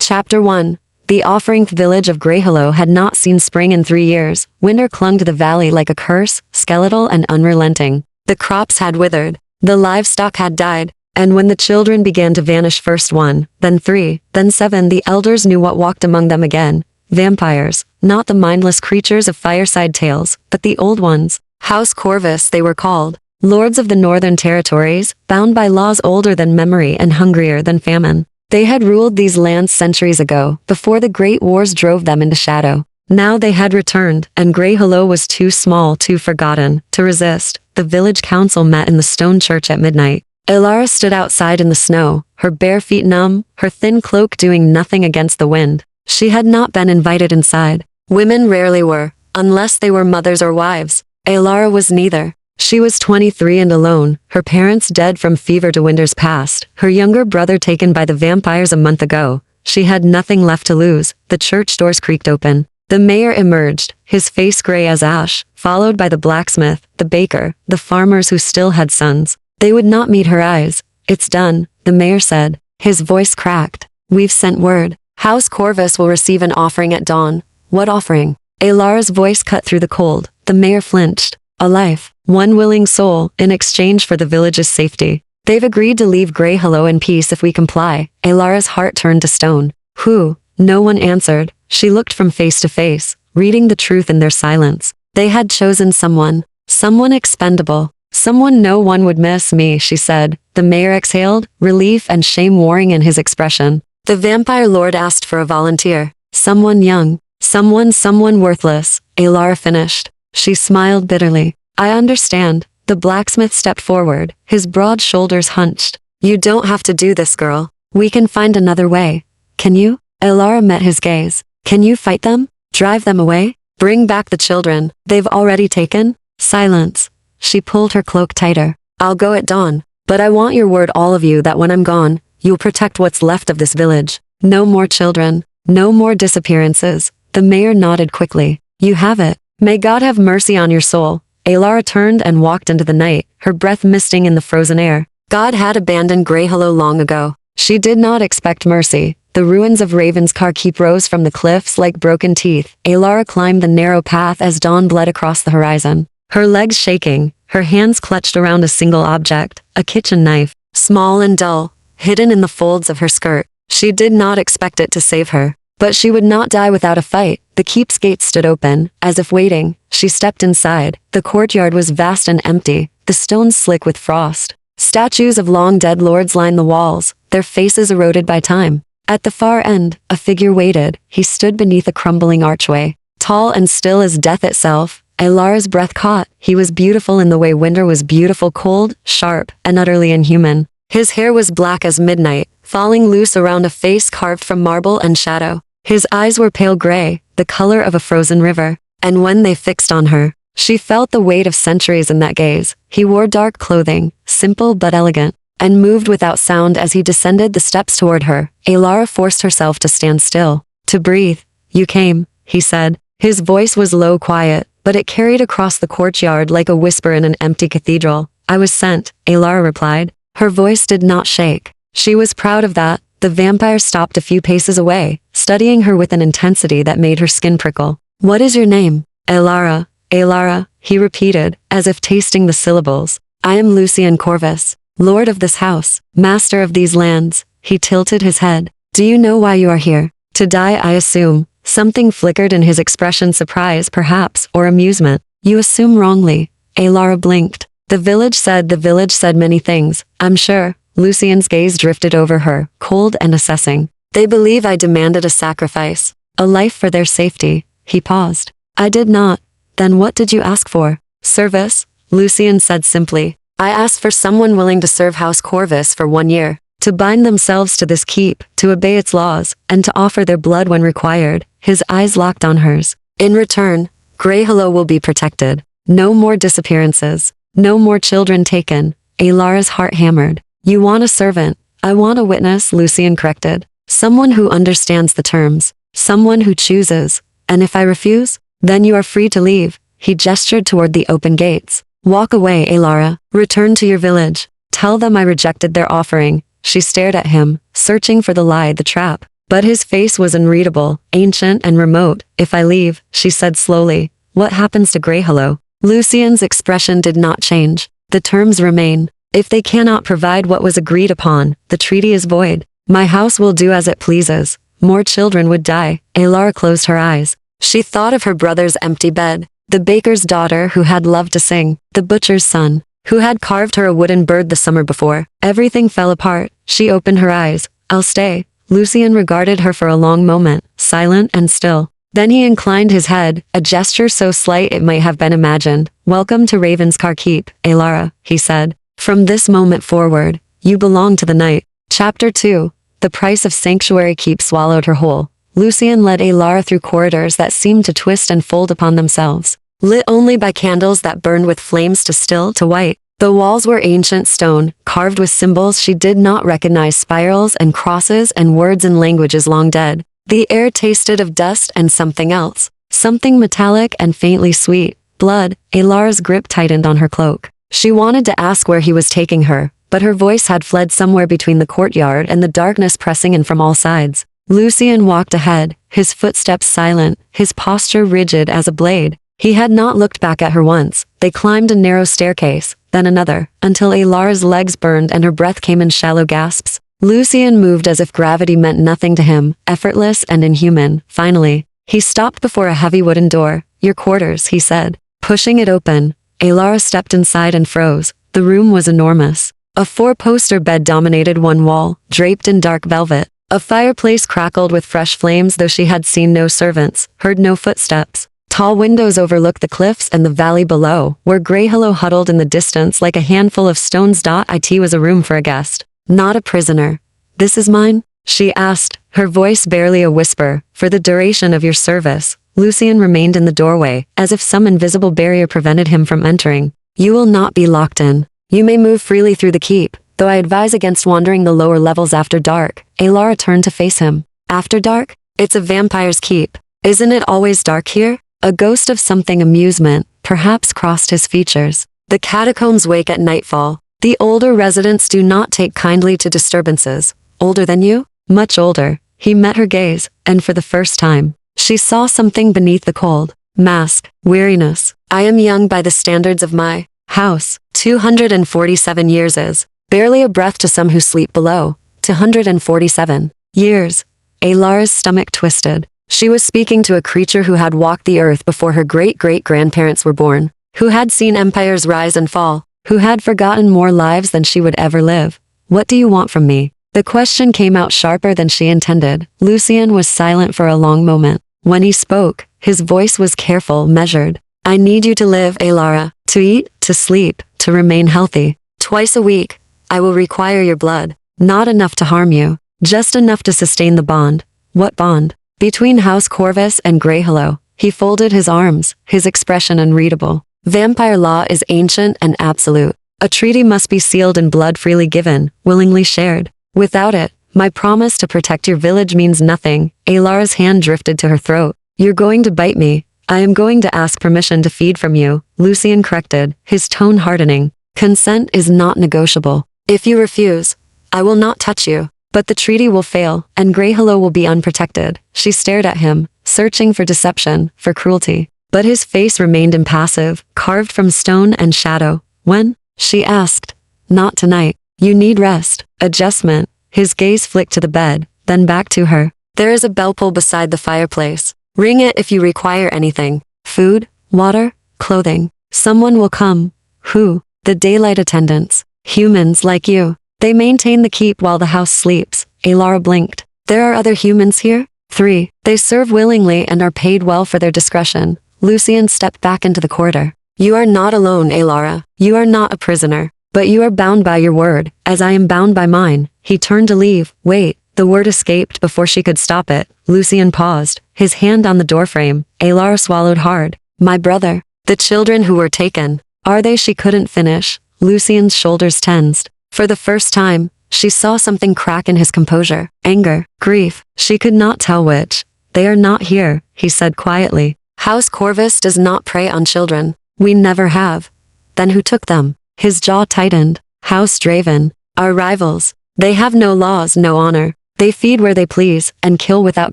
Chapter 1. The offering village of Greyhollow had not seen spring in 3 years. Winter clung to the valley like a curse, skeletal and unrelenting. The crops had withered. The livestock had died. And when the children began to vanish, first 1, then 3, then 7, the elders knew what walked among them again. Vampires, not the mindless creatures of fireside tales, but the old ones. House Corvus they were called. Lords of the northern territories, bound by laws older than memory and hungrier than famine. They had ruled these lands centuries ago, before the great wars drove them into shadow. Now they had returned, and Greyhollow was too small, too forgotten, to resist. The village council met in the stone church at midnight. Elara stood outside in the snow, her bare feet numb, her thin cloak doing nothing against the wind. She had not been invited inside. Women rarely were, unless they were mothers or wives. Elara was neither. She was 23 and alone, her parents dead from fever to winters past, her younger brother taken by the vampires a month ago. She had nothing left to lose. The church doors creaked open. The mayor emerged, his face gray as ash, followed by the blacksmith, the baker, the farmers who still had sons. They would not meet her eyes. "It's done," the mayor said. His voice cracked. "We've sent word. House Corvus will receive an offering at dawn." "What offering?" Elara's voice cut through the cold. The mayor flinched. "A life. One willing soul, in exchange for the village's safety. They've agreed to leave Greyhollow in peace if we comply." Elara's heart turned to stone. "Who?" No one answered. She looked from face to face, reading the truth in their silence. They had chosen someone. Someone expendable. "Someone no one would miss me," she said. The mayor exhaled, relief and shame warring in his expression. The vampire lord asked for a volunteer. "Someone young. Someone worthless," Elara finished. She smiled bitterly. "I understand." The blacksmith stepped forward, his broad shoulders hunched. "You don't have to do this, girl. We can find another way." "Can you?" Elara met his gaze. "Can you fight them? Drive them away? Bring back the children they've already taken?" Silence. She pulled her cloak tighter. "I'll go at dawn. But I want your word, all of you, that when I'm gone, you'll protect what's left of this village. No more children. No more disappearances." The mayor nodded quickly. "You have it. May God have mercy on your soul." Elara turned and walked into the night, her breath misting in the frozen air. God had abandoned Greyhollow long ago. She did not expect mercy. The ruins of Ravenscar Keep rose from the cliffs like broken teeth. Elara climbed the narrow path as dawn bled across the horizon. Her legs shaking, her hands clutched around a single object, a kitchen knife, small and dull, hidden in the folds of her skirt. She did not expect it to save her. But she would not die without a fight. The keep's gate stood open, as if waiting. She stepped inside. The courtyard was vast and empty, the stones slick with frost. Statues of long-dead lords lined the walls, their faces eroded by time. At the far end, a figure waited. He stood beneath a crumbling archway, tall and still as death itself. Elara's breath caught. He was beautiful in the way winter was beautiful, cold, sharp, and utterly inhuman. His hair was black as midnight, falling loose around a face carved from marble and shadow. His eyes were pale gray, the color of a frozen river. And when they fixed on her, she felt the weight of centuries in that gaze. He wore dark clothing, simple but elegant, and moved without sound as he descended the steps toward her. Elara forced herself to stand still, to breathe. "You came," he said. His voice was low, quiet, but it carried across the courtyard like a whisper in an empty cathedral. "I was sent," Elara replied. Her voice did not shake. She was proud of that. The vampire stopped a few paces away, studying her with an intensity that made her skin prickle. "What is your name?" "Elara." "Elara," he repeated, as if tasting the syllables. "I am Lucian Corvus, lord of this house, master of these lands." He tilted his head. "Do you know why you are here? To die, I assume." Something flickered in his expression, surprise perhaps, or amusement. "You assume wrongly." Elara blinked. The village said many things, I'm sure." Lucian's gaze drifted over her, cold and assessing. "They believe I demanded a sacrifice. A life for their safety." He paused. "I did not." "Then what did you ask for?" "Service," Lucian said simply. "I asked for someone willing to serve House Corvus for 1 year, to bind themselves to this keep, to obey its laws, and to offer their blood when required." His eyes locked on hers. "In return, Greyhollow will be protected. No more disappearances. No more children taken." Elara's heart hammered. "You want a servant. I want a witness," Lucian corrected. "Someone who understands the terms. Someone who chooses. And if I refuse, then you are free to leave." He gestured toward the open gates. "Walk away, Elara. Return to your village. Tell them I rejected their offering." She stared at him, searching for the lie, the trap. But his face was unreadable, ancient and remote. If I leave, she said slowly, what happens to Greyhillow? Lucian's expression did not change. The terms remain. If they cannot provide what was agreed upon, the treaty is void. My house will do as it pleases. More children would die. Alara closed her eyes. She thought of her brother's empty bed, the baker's daughter who had loved to sing, the butcher's son, who had carved her a wooden bird the summer before. Everything fell apart. She opened her eyes. I'll stay. Lucian regarded her for a long moment, silent and still. Then he inclined his head, a gesture so slight it might have been imagined. Welcome to Ravenscar Keep, Alara, he said. From this moment forward, you belong to the night. Chapter 2. The price of Sanctuary Keep swallowed her whole. Lucian led Alara through corridors that seemed to twist and fold upon themselves, lit only by candles that burned with flames to still to white. The walls were ancient stone, carved with symbols she did not recognize, spirals and crosses and words in languages long dead. The air tasted of dust and something else, something metallic and faintly sweet. Blood. Alara's grip tightened on her cloak. She wanted to ask where he was taking her, but her voice had fled somewhere between the courtyard and the darkness pressing in from all sides. Lucian walked ahead, his footsteps silent, his posture rigid as a blade. He had not looked back at her once. They climbed a narrow staircase, then another, until Alara's legs burned and her breath came in shallow gasps. Lucian moved as if gravity meant nothing to him, effortless and inhuman. Finally, he stopped before a heavy wooden door. Your quarters, he said, pushing it open. Alara stepped inside and froze. The room was enormous. A four-poster bed dominated one wall, draped in dark velvet. A fireplace crackled with fresh flames, though she had seen no servants, heard no footsteps. Tall windows overlooked the cliffs and the valley below, where Greyhillow huddled in the distance like a handful of stones. It was a room for a guest, not a prisoner. This is mine? She asked, her voice barely a whisper. For the duration of your service. Lucian remained in the doorway, as if some invisible barrier prevented him from entering. You will not be locked in. You may move freely through the keep, though I advise against wandering the lower levels after dark. Alara turned to face him. After dark? It's a vampire's keep. Isn't it always dark here? A ghost of something amusement, perhaps, crossed his features. The catacombs wake at nightfall. The older residents do not take kindly to disturbances. Older than you? Much older. He met her gaze, and for the first time, she saw something beneath the cold mask. Weariness. I am young by the standards of my house. 247 years is barely a breath to some who sleep below. 247 years. Alara's stomach twisted. She was speaking to a creature who had walked the earth before her great-great-grandparents were born, who had seen empires rise and fall, who had forgotten more lives than she would ever live. What do you want from me? The question came out sharper than she intended. Lucian was silent for a long moment. When he spoke, his voice was careful, measured. I need you to live, Alara, to eat, to sleep, to remain healthy. Twice a week, I will require your blood. Not enough to harm you, just enough to sustain the bond. What bond? Between House Corvus and Greyhillow. He folded his arms, his expression unreadable. Vampire law is ancient and absolute. A treaty must be sealed in blood, freely given, willingly shared. Without it, my promise to protect your village means nothing. Alara's hand drifted to her throat. You're going to bite me. I am going to ask permission to feed from you, Lucian corrected, his tone hardening. Consent is not negotiable. If you refuse, I will not touch you. But the treaty will fail, and Greyhillow will be unprotected. She stared at him, searching for deception, for cruelty. But his face remained impassive, carved from stone and shadow. When? She asked. Not tonight. You need rest, adjustment. His gaze flicked to the bed, then back to her. There is a bell pull beside the fireplace. Ring it if you require anything. Food, water, clothing. Someone will come. Who? The daylight attendants. Humans like you. They maintain the keep while the house sleeps. Alara blinked. There are other humans here? 3. They serve willingly and are paid well for their discretion. Lucian stepped back into the corridor. You are not alone, Alara. You are not a prisoner. But you are bound by your word, as I am bound by mine. He turned to leave. Wait. The word escaped before she could stop it. Lucian paused, his hand on the doorframe. Alara swallowed hard. My brother. The children who were taken. Are they? She couldn't finish. Lucian's shoulders tensed. For the first time, she saw something crack in his composure. Anger, grief, she could not tell which. They are not here, he said quietly. House Corvus does not prey on children. We never have. Then who took them? His jaw tightened. House Draven. Our rivals. They have no laws, no honor. They feed where they please, and kill without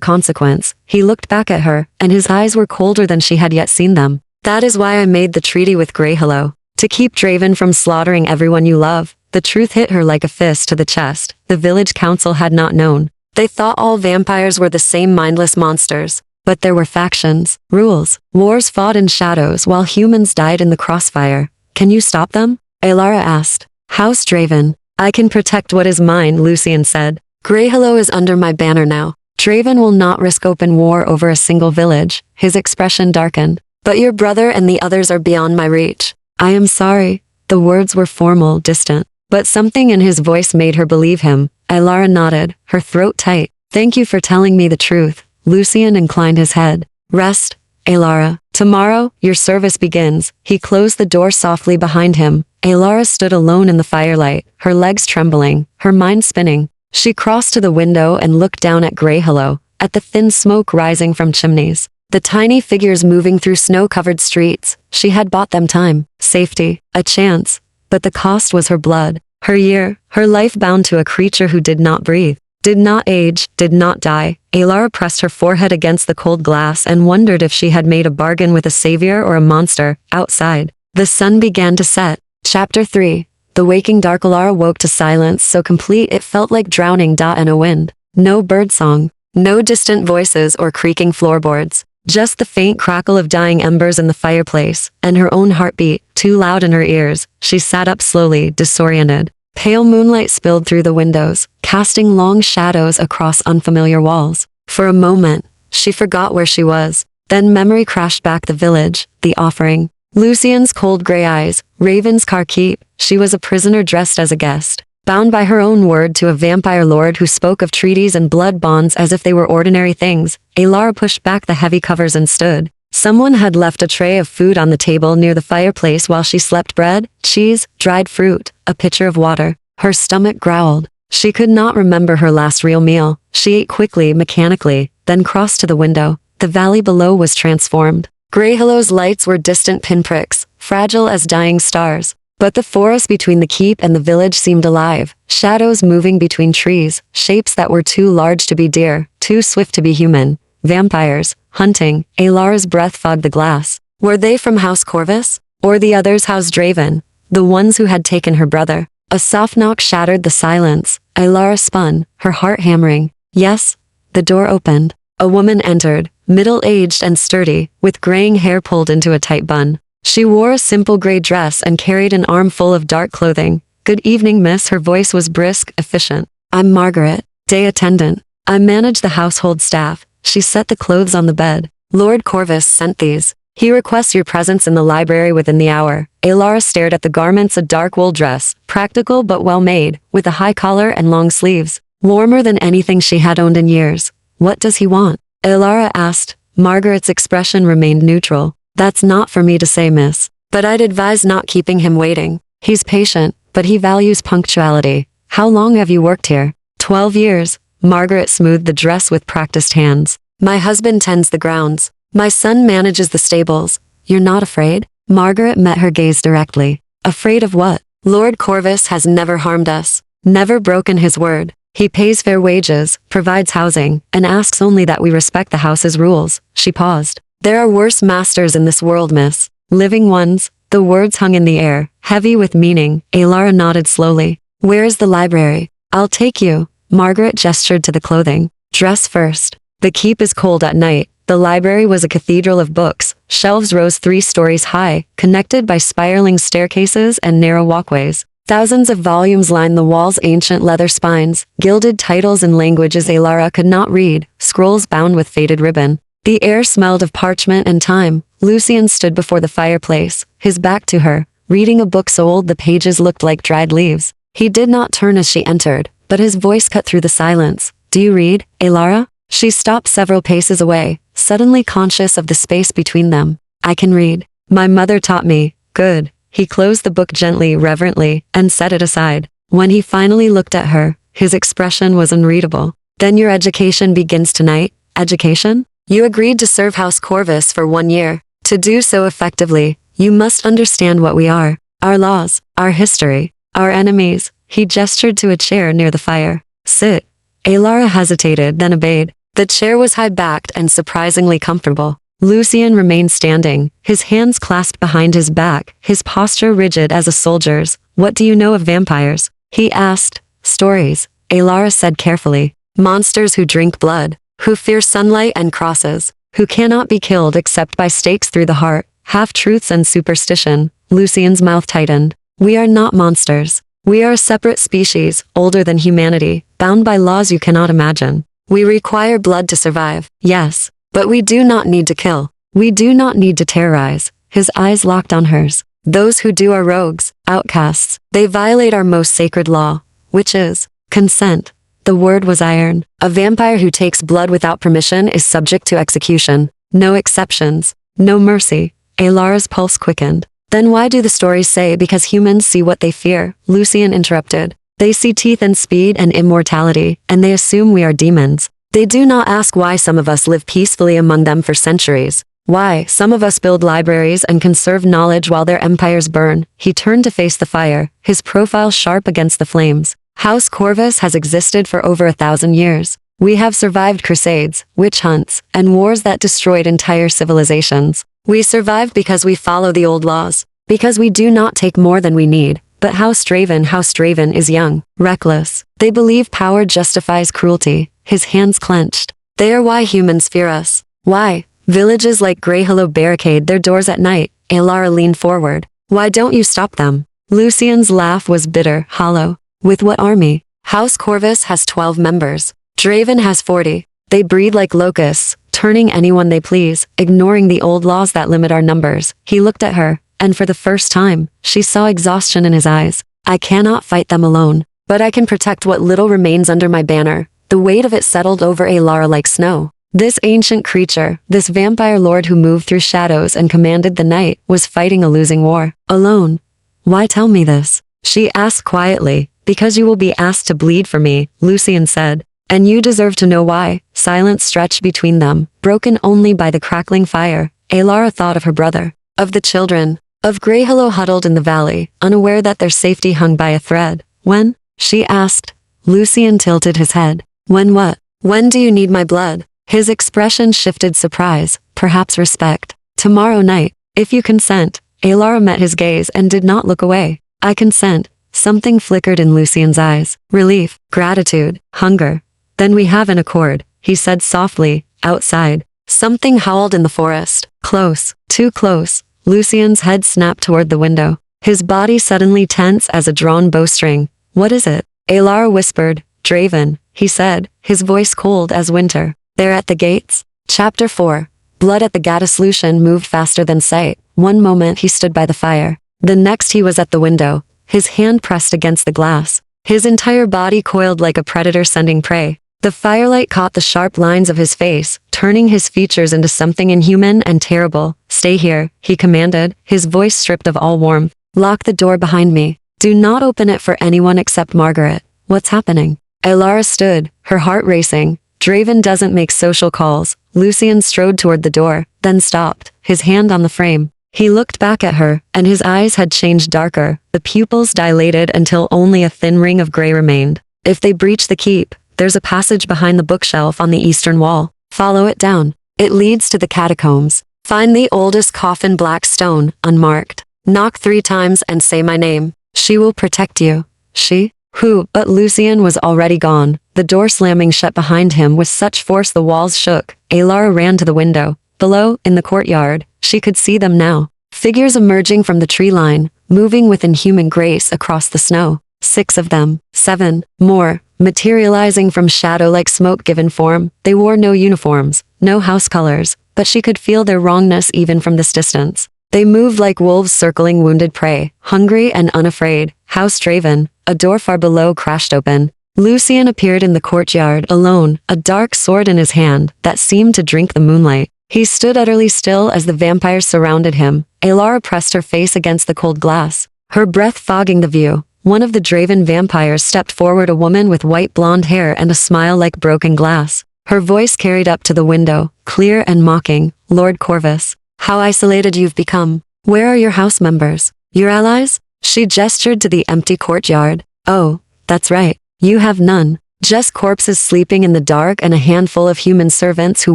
consequence. He looked back at her, and his eyes were colder than she had yet seen them. That is why I made the treaty with Greyhillow. To keep Draven from slaughtering everyone you love. The truth hit her like a fist to the chest. The village council had not known. They thought all vampires were the same mindless monsters. But there were factions, rules, wars fought in shadows while humans died in the crossfire. Can you stop them? Alara asked. House Draven. I can protect what is mine, Lucian said. Greyhillow is under my banner now. Draven will not risk open war over a single village. His expression darkened. But your brother and the others are beyond my reach. I am sorry. The words were formal, distant. But something in his voice made her believe him. Alara nodded, her throat tight. Thank you for telling me the truth. Lucian inclined his head. Rest, Alara. Tomorrow, your service begins. He closed the door softly behind him. Alara stood alone in the firelight, her legs trembling, her mind spinning. She crossed to the window and looked down at Greyhillow, at the thin smoke rising from chimneys. The tiny figures moving through snow-covered streets. She had bought them time, safety, a chance. But the cost was her blood, her year, her life bound to a creature who did not breathe, did not age, did not die. Alara pressed her forehead against the cold glass and wondered if she had made a bargain with a savior or a monster. Outside, the sun began to set. Chapter 3. The waking dark. Alara woke to silence so complete it felt like drowning in a wind. No birdsong, no distant voices or creaking floorboards. Just the faint crackle of dying embers in the fireplace, and her own heartbeat, too loud in her ears. She sat up slowly, disoriented. Pale moonlight spilled through the windows, casting long shadows across unfamiliar walls. For a moment, she forgot where she was. Then memory crashed back. The village, the offering. Lucian's cold gray eyes, Raven's car keep. She was a prisoner dressed as a guest, bound by her own word to a vampire lord who spoke of treaties and blood bonds as if they were ordinary things. Alara pushed back the heavy covers and stood. Someone had left a tray of food on the table near the fireplace while she slept. Bread, cheese, dried fruit, a pitcher of water. Her stomach growled. She could not remember her last real meal. She ate quickly, mechanically, then crossed to the window. The valley below was transformed. Greyhillow's lights were distant pinpricks, fragile as dying stars. But the forest between the keep and the village seemed alive, shadows moving between trees, shapes that were too large to be deer, too swift to be human. Vampires, hunting. Alara's breath fogged the glass. Were they from House Corvus? Or the others House Draven? The ones who had taken her brother? A soft knock shattered the silence. Alara spun, her heart hammering. Yes. The door opened. A woman entered, middle-aged and sturdy, with graying hair pulled into a tight bun. She wore a simple gray dress and carried an armful of dark clothing. Good evening, miss. Her voice was brisk, efficient. I'm Margaret, day attendant. I manage the household staff. She set the clothes on the bed. Lord Corvus sent these. He requests your presence in the library within the hour. Alara stared at the garments. A dark wool dress, practical but well-made, with a high collar and long sleeves. Warmer than anything she had owned in years. What does he want? Alara asked. Margaret's expression remained neutral. That's not for me to say, miss. But I'd advise not keeping him waiting. He's patient, but he values punctuality. How long have you worked here? 12 years. Margaret smoothed the dress with practiced hands. My husband tends the grounds. My son manages the stables. You're not afraid? Margaret met her gaze directly. Afraid of what? Lord Corvus has never harmed us. Never broken his word. He pays fair wages, provides housing, and asks only that we respect the house's rules. She paused. There are worse masters in this world, miss. Living ones. The words hung in the air, heavy with meaning. Alara nodded slowly. Where is the library? I'll take you. Margaret gestured to the clothing. Dress first. The keep is cold at night. The library was a cathedral of books. Shelves rose 3 stories high, connected by spiraling staircases and narrow walkways. Thousands of volumes lined the walls, ancient leather spines, gilded titles in languages Alara could not read, scrolls bound with faded ribbon. The air smelled of parchment and time. Lucian stood before the fireplace, his back to her, reading a book so old the pages looked like dried leaves. He did not turn as she entered, but his voice cut through the silence. Do you read, Alara? She stopped several paces away, suddenly conscious of the space between them. I can read. My mother taught me. Good. He closed the book gently, reverently, and set it aside. When he finally looked at her, his expression was unreadable. Then your education begins tonight. Education? You agreed to serve House Corvus for 1 year. To do so effectively, you must understand what we are. Our laws, our history, our enemies. He gestured to a chair near the fire. Sit. Alara hesitated, then obeyed. The chair was high-backed and surprisingly comfortable. Lucien remained standing, his hands clasped behind his back, his posture rigid as a soldier's. What do you know of vampires? He asked. Stories, Alara said carefully. Monsters who drink blood, who fear sunlight and crosses, who cannot be killed except by stakes through the heart, half-truths and superstition. Lucien's mouth tightened. We are not monsters. We are a separate species, older than humanity, bound by laws you cannot imagine. We require blood to survive, yes, but we do not need to kill. We do not need to terrorize. His eyes locked on hers. Those who do are rogues, outcasts. They violate our most sacred law, which is consent. The word was iron. A vampire who takes blood without permission is subject to execution. No exceptions. No mercy. Alara's pulse quickened. Then why do the stories say because humans see what they fear? Lucien interrupted. They see teeth and speed and immortality, and they assume we are demons. They do not ask why some of us live peacefully among them for centuries. Why some of us build libraries and conserve knowledge while their empires burn. He turned to face the fire, his profile sharp against the flames. House Corvus has existed for over 1,000 years. We have survived crusades, witch hunts, and wars that destroyed entire civilizations. We survived because we follow the old laws, because we do not take more than we need. But House Draven is young, reckless. They believe power justifies cruelty. His hands clenched. They are why humans fear us. Why? Villages like Greyhillow barricade their doors at night. Alara leaned forward. Why don't you stop them? Lucien's laugh was bitter, hollow. With what army? House Corvus has 12 members. Draven has 40. They breed like locusts, turning anyone they please, ignoring the old laws that limit our numbers. He looked at her, and for the first time, she saw exhaustion in his eyes. I cannot fight them alone, but I can protect what little remains under my banner. The weight of it settled over Alara like snow. This ancient creature, this vampire lord who moved through shadows and commanded the night, was fighting a losing war. Alone. Why tell me this? She asked quietly. Because you will be asked to bleed for me, Lucien said. And you deserve to know why. Silence stretched between them, broken only by the crackling fire. Alara thought of her brother, of the children, of Greyhillow huddled in the valley, unaware that their safety hung by a thread. When? She asked. Lucien tilted his head. When what? When do you need my blood? His expression shifted surprise, perhaps respect. Tomorrow night, if you consent. Alara met his gaze and did not look away. I consent. Something flickered in Lucien's eyes. Relief, gratitude, hunger. Then we have an accord, he said softly, outside. Something howled in the forest. Close, too close. Lucien's head snapped toward the window. His body suddenly tense as a drawn bowstring. What is it? Alara whispered. Draven, he said, his voice cold as winter. They're at the gates. Chapter 4. Blood at the Gaddis. Lucien moved faster than sight. One moment he stood by the fire. The next he was at the window, his hand pressed against the glass. His entire body coiled like a predator sending prey. The firelight caught the sharp lines of his face, turning his features into something inhuman and terrible. Stay here, he commanded, his voice stripped of all warmth. Lock the door behind me. Do not open it for anyone except Margaret. What's happening? Alara stood, her heart racing. Draven doesn't make social calls. Lucien strode toward the door, then stopped, his hand on the frame. He looked back at her, and his eyes had changed darker, the pupils dilated until only a thin ring of gray remained. If they breach the keep, there's a passage behind the bookshelf on the eastern wall. Follow it down. It leads to the catacombs. Find the oldest coffin, black stone, unmarked. Knock 3 times and say my name. She will protect you. She? Who? But Lucien was already gone, the door slamming shut behind him with such force the walls shook. Alara ran to the window. Below, in the courtyard, she could see them now. Figures emerging from the tree line, moving with inhuman grace across the snow. 6 of them. 7 more, materializing from shadow like smoke given form. They wore no uniforms, no house colors, but she could feel their wrongness even from this distance. They moved like wolves circling wounded prey, hungry and unafraid. House Draven, a door far below crashed open. Lucien appeared in the courtyard, alone, a dark sword in his hand that seemed to drink the moonlight. He stood utterly still as the vampires surrounded him. Alara pressed her face against the cold glass, her breath fogging the view. One of the Draven vampires stepped forward, a woman with white blonde hair and a smile like broken glass. Her voice carried up to the window, clear and mocking. Lord Corvus, how isolated you've become. Where are your house members? Your allies? She gestured to the empty courtyard. Oh, that's right. You have none. Just corpses sleeping in the dark and a handful of human servants who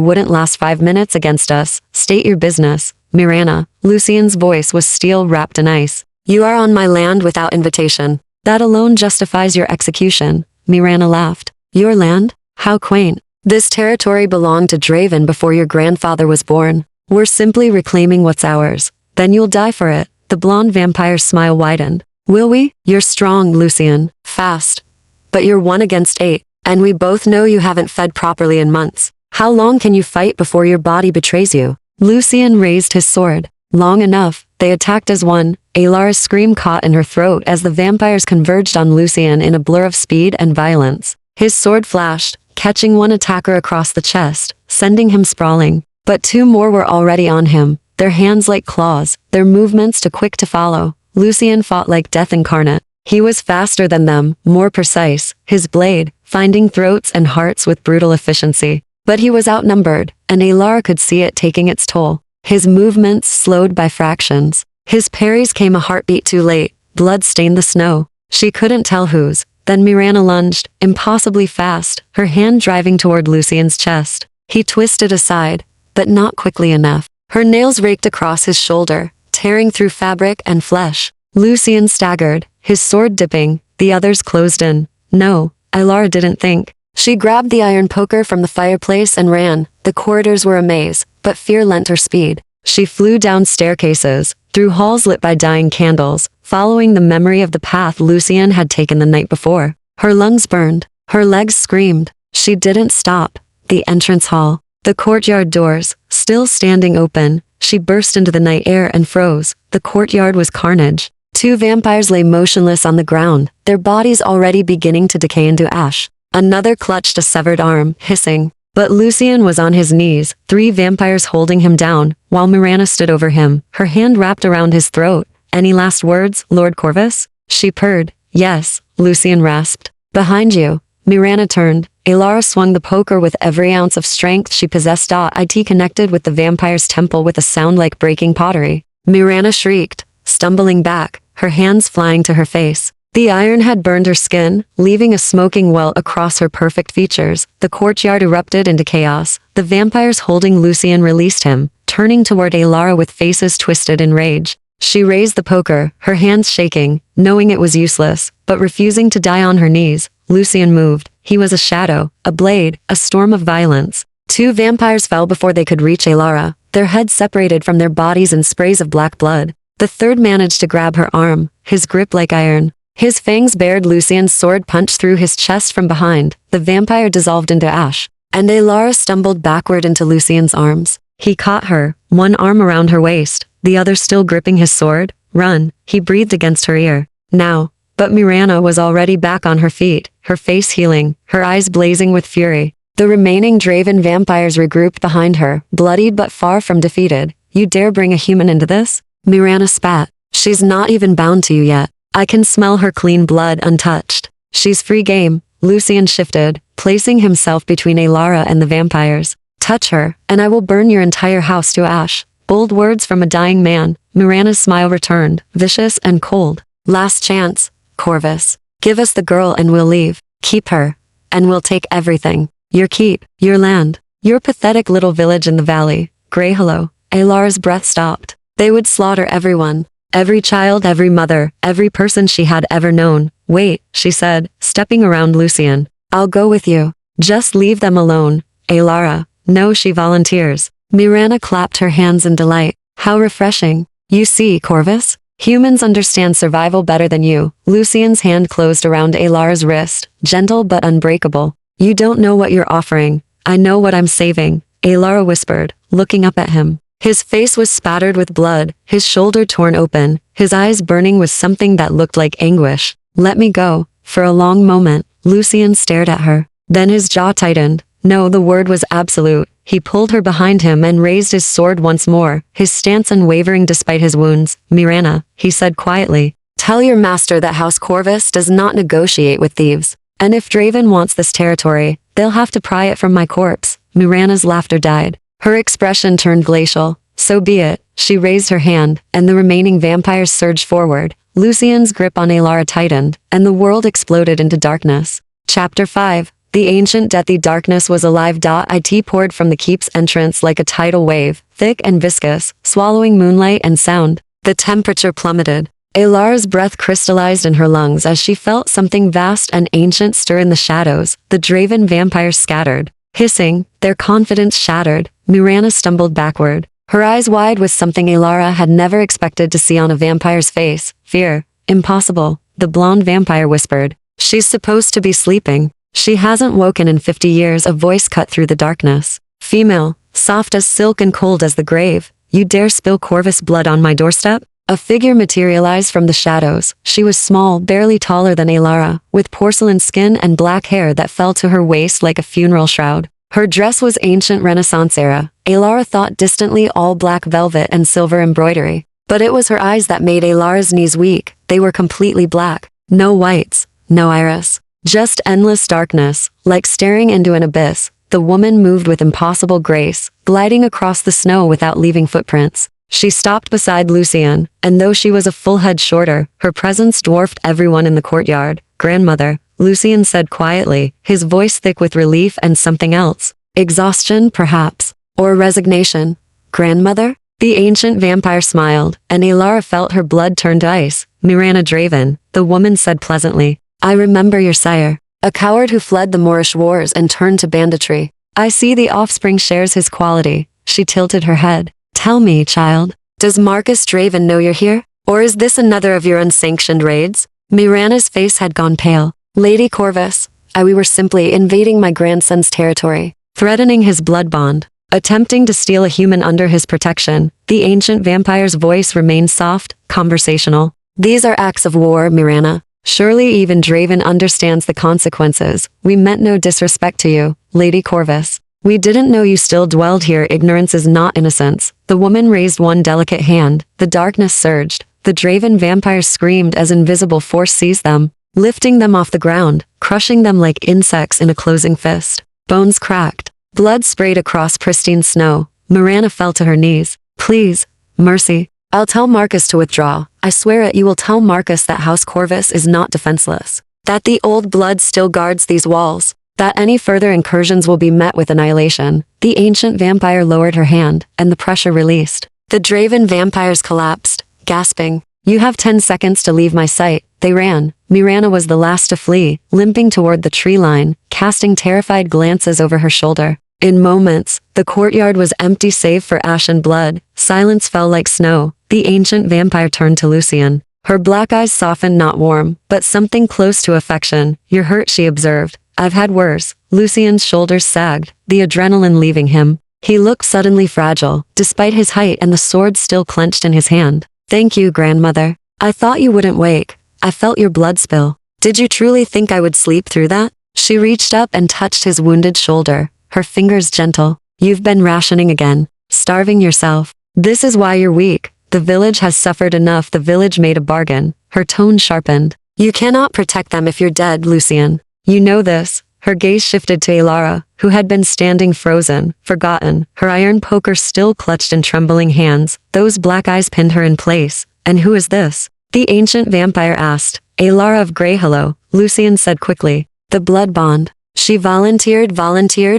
wouldn't last 5 minutes against us. State your business, Mirana. Lucien's voice was steel wrapped in ice. You are on my land without invitation. That alone justifies your execution. Mirana laughed. Your land? How quaint. This territory belonged to Draven before your grandfather was born. We're simply reclaiming what's ours. Then you'll die for it. The blonde vampire's smile widened. Will we? You're strong, Lucien. Fast. But you're 1 against 8, and we both know you haven't fed properly in months. How long can you fight before your body betrays you? Lucien raised his sword. Long enough. They attacked as one. Alara's scream caught in her throat as the vampires converged on Lucien in a blur of speed and violence. His sword flashed, catching one attacker across the chest, sending him sprawling. But 2 more were already on him, their hands like claws, their movements too quick to follow. Lucien fought like death incarnate. He was faster than them, more precise, his blade, finding throats and hearts with brutal efficiency. But he was outnumbered, and Alara could see it taking its toll. His movements slowed by fractions. His parries came a heartbeat too late, blood stained the snow. She couldn't tell whose. Then Mirana lunged, impossibly fast, her hand driving toward Lucien's chest. He twisted aside, but not quickly enough. Her nails raked across his shoulder, tearing through fabric and flesh. Lucien staggered, his sword dipping, the others closed in. No, Alara didn't think. She grabbed the iron poker from the fireplace and ran. The corridors were a maze, but fear lent her speed. She flew down staircases, through halls lit by dying candles, following the memory of the path Lucien had taken the night before. Her lungs burned, her legs screamed. She didn't stop. The entrance hall, the courtyard doors, still standing open. She burst into the night air and froze. The courtyard was carnage. 2 vampires lay motionless on the ground, their bodies already beginning to decay into ash. Another clutched a severed arm, hissing. But Lucien was on his knees, 3 vampires holding him down, while Mirana stood over him, her hand wrapped around his throat. Any last words, Lord Corvus? She purred. Yes, Lucien rasped. Behind you. Mirana turned. Alara swung the poker with every ounce of strength she possessed. It connected with the vampire's temple with a sound like breaking pottery. Mirana shrieked, stumbling back, her hands flying to her face. The iron had burned her skin, leaving a smoking well across her perfect features. The courtyard erupted into chaos. The vampires holding Lucien released him, turning toward Alara with faces twisted in rage. She raised the poker, her hands shaking, knowing it was useless, but refusing to die on her knees. Lucien moved. He was a shadow, a blade, a storm of violence. 2 vampires fell before they could reach Alara, their heads separated from their bodies in sprays of black blood. The 3rd managed to grab her arm, his grip like iron. His fangs bared. Lucien's sword punched through his chest from behind. The vampire dissolved into ash, and Alara stumbled backward into Lucien's arms. He caught her, one arm around her waist, the other still gripping his sword. Run, he breathed against her ear. Now. But Mirana was already back on her feet, her face healing, her eyes blazing with fury. The remaining Draven vampires regrouped behind her, bloodied but far from defeated. You dare bring a human into this? Mirana spat. She's not even bound to you yet. I can smell her clean blood untouched. She's free game. Lucien shifted, placing himself between Alara and the vampires. Touch her, and I will burn your entire house to ash. Bold words from a dying man. Mirana's smile returned, vicious and cold. Last chance, Corvus. Give us the girl and we'll leave. Keep her, and we'll take everything. Your keep, your land, your pathetic little village in the valley. Greyhollow. Alara's breath stopped. They would slaughter everyone. Every child, every mother, every person she had ever known. Wait, she said, stepping around Lucien. I'll go with you. Just leave them alone. Alara. No, she volunteers. Mirana clapped her hands in delight. How refreshing. You see, Corvus? Humans understand survival better than you. Lucien's hand closed around Alara's wrist, gentle but unbreakable. You don't know what you're offering. I know what I'm saving, Alara whispered, looking up at him. His face was spattered with blood, his shoulder torn open, his eyes burning with something that looked like anguish. Let me go. For a long moment, Lucien stared at her. Then his jaw tightened. No, the word was absolute. He pulled her behind him and raised his sword once more, his stance unwavering despite his wounds. Mirana, he said quietly, tell your master that House Corvus does not negotiate with thieves. And if Draven wants this territory, they'll have to pry it from my corpse. Mirana's laughter died. Her expression turned glacial. So be it. She raised her hand, and the remaining vampires surged forward. Lucien's grip on Alara tightened, and the world exploded into darkness. Chapter 5. The ancient deathy darkness was alive. It poured from the keep's entrance like a tidal wave, thick and viscous, swallowing moonlight and sound. The temperature plummeted. Elara's breath crystallized in her lungs as she felt something vast and ancient stir in the shadows. The Draven vampires scattered. Hissing, their confidence shattered, Mirana stumbled backward. Her eyes wide with something Elara had never expected to see on a vampire's face. Fear. Impossible, the blonde vampire whispered. She's supposed to be sleeping. She hasn't woken in 50 years. A voice cut through the darkness. Female, soft as silk and cold as the grave. You dare spill Corvus blood on my doorstep? A figure materialized from the shadows. She was small, barely taller than Elara, with porcelain skin and black hair that fell to her waist like a funeral shroud. Her dress was ancient Renaissance era. Elara thought distantly all black velvet and silver embroidery. But it was her eyes that made Elara's knees weak. They were completely black. No whites, no iris. Just endless darkness, like staring into an abyss. The woman moved with impossible grace, gliding across the snow without leaving footprints. She stopped beside Lucian, and though she was a full head shorter, her presence dwarfed everyone in the courtyard. Grandmother, Lucian said quietly, his voice thick with relief and something else. Exhaustion, perhaps. Or resignation. Grandmother? The ancient vampire smiled, and Elara felt her blood turn to ice. Mirana Draven, the woman said pleasantly. I remember your sire. A coward who fled the Moorish wars and turned to banditry. I see the offspring shares his quality. She tilted her head. Tell me, child, does Marcus Draven know you're here? Or is this another of your unsanctioned raids? Mirana's face had gone pale. Lady Corvus, we were simply invading my grandson's territory, threatening his blood bond, attempting to steal a human under his protection. The ancient vampire's voice remained soft, conversational. These are acts of war, Mirana. Surely even Draven understands the consequences. We meant no disrespect to you, Lady Corvus. We didn't know you still dwelled here. Ignorance is not innocence. The woman raised one delicate hand. The darkness surged. The Draven vampires screamed as invisible force seized them, lifting them off the ground, crushing them like insects in a closing fist. Bones cracked. Blood sprayed across pristine snow. Mirana fell to her knees. Please, mercy. I'll tell Marcus to withdraw. I swear it, you will tell Marcus that House Corvus is not defenseless. That the old blood still guards these walls. That any further incursions will be met with annihilation. The ancient vampire lowered her hand, and the pressure released. The Draven vampires collapsed, gasping. You have 10 seconds to leave my sight. They ran. Mirana was the last to flee, limping toward the tree line, casting terrified glances over her shoulder. In moments, the courtyard was empty save for ash and blood. Silence fell like snow. The ancient vampire turned to Lucian. Her black eyes softened, not warm, but something close to affection. You're hurt, she observed. I've had worse. Lucian's shoulders sagged, the adrenaline leaving him. He looked suddenly fragile, despite his height and the sword still clenched in his hand. Thank you, grandmother. I thought you wouldn't wake. I felt your blood spill. Did you truly think I would sleep through that? She reached up and touched his wounded shoulder, her fingers gentle. You've been rationing again, starving yourself. This is why you're weak. The village has suffered enough. The village made a bargain. Her tone sharpened. You cannot protect them if you're dead, Lucian. You know this. Her gaze shifted to Elara, who had been standing frozen, forgotten, her iron poker still clutched in trembling hands. Those black eyes pinned her in place. And who is this? The ancient vampire asked. Elara of Greyhillow, Lucian said quickly. The blood bond. She volunteered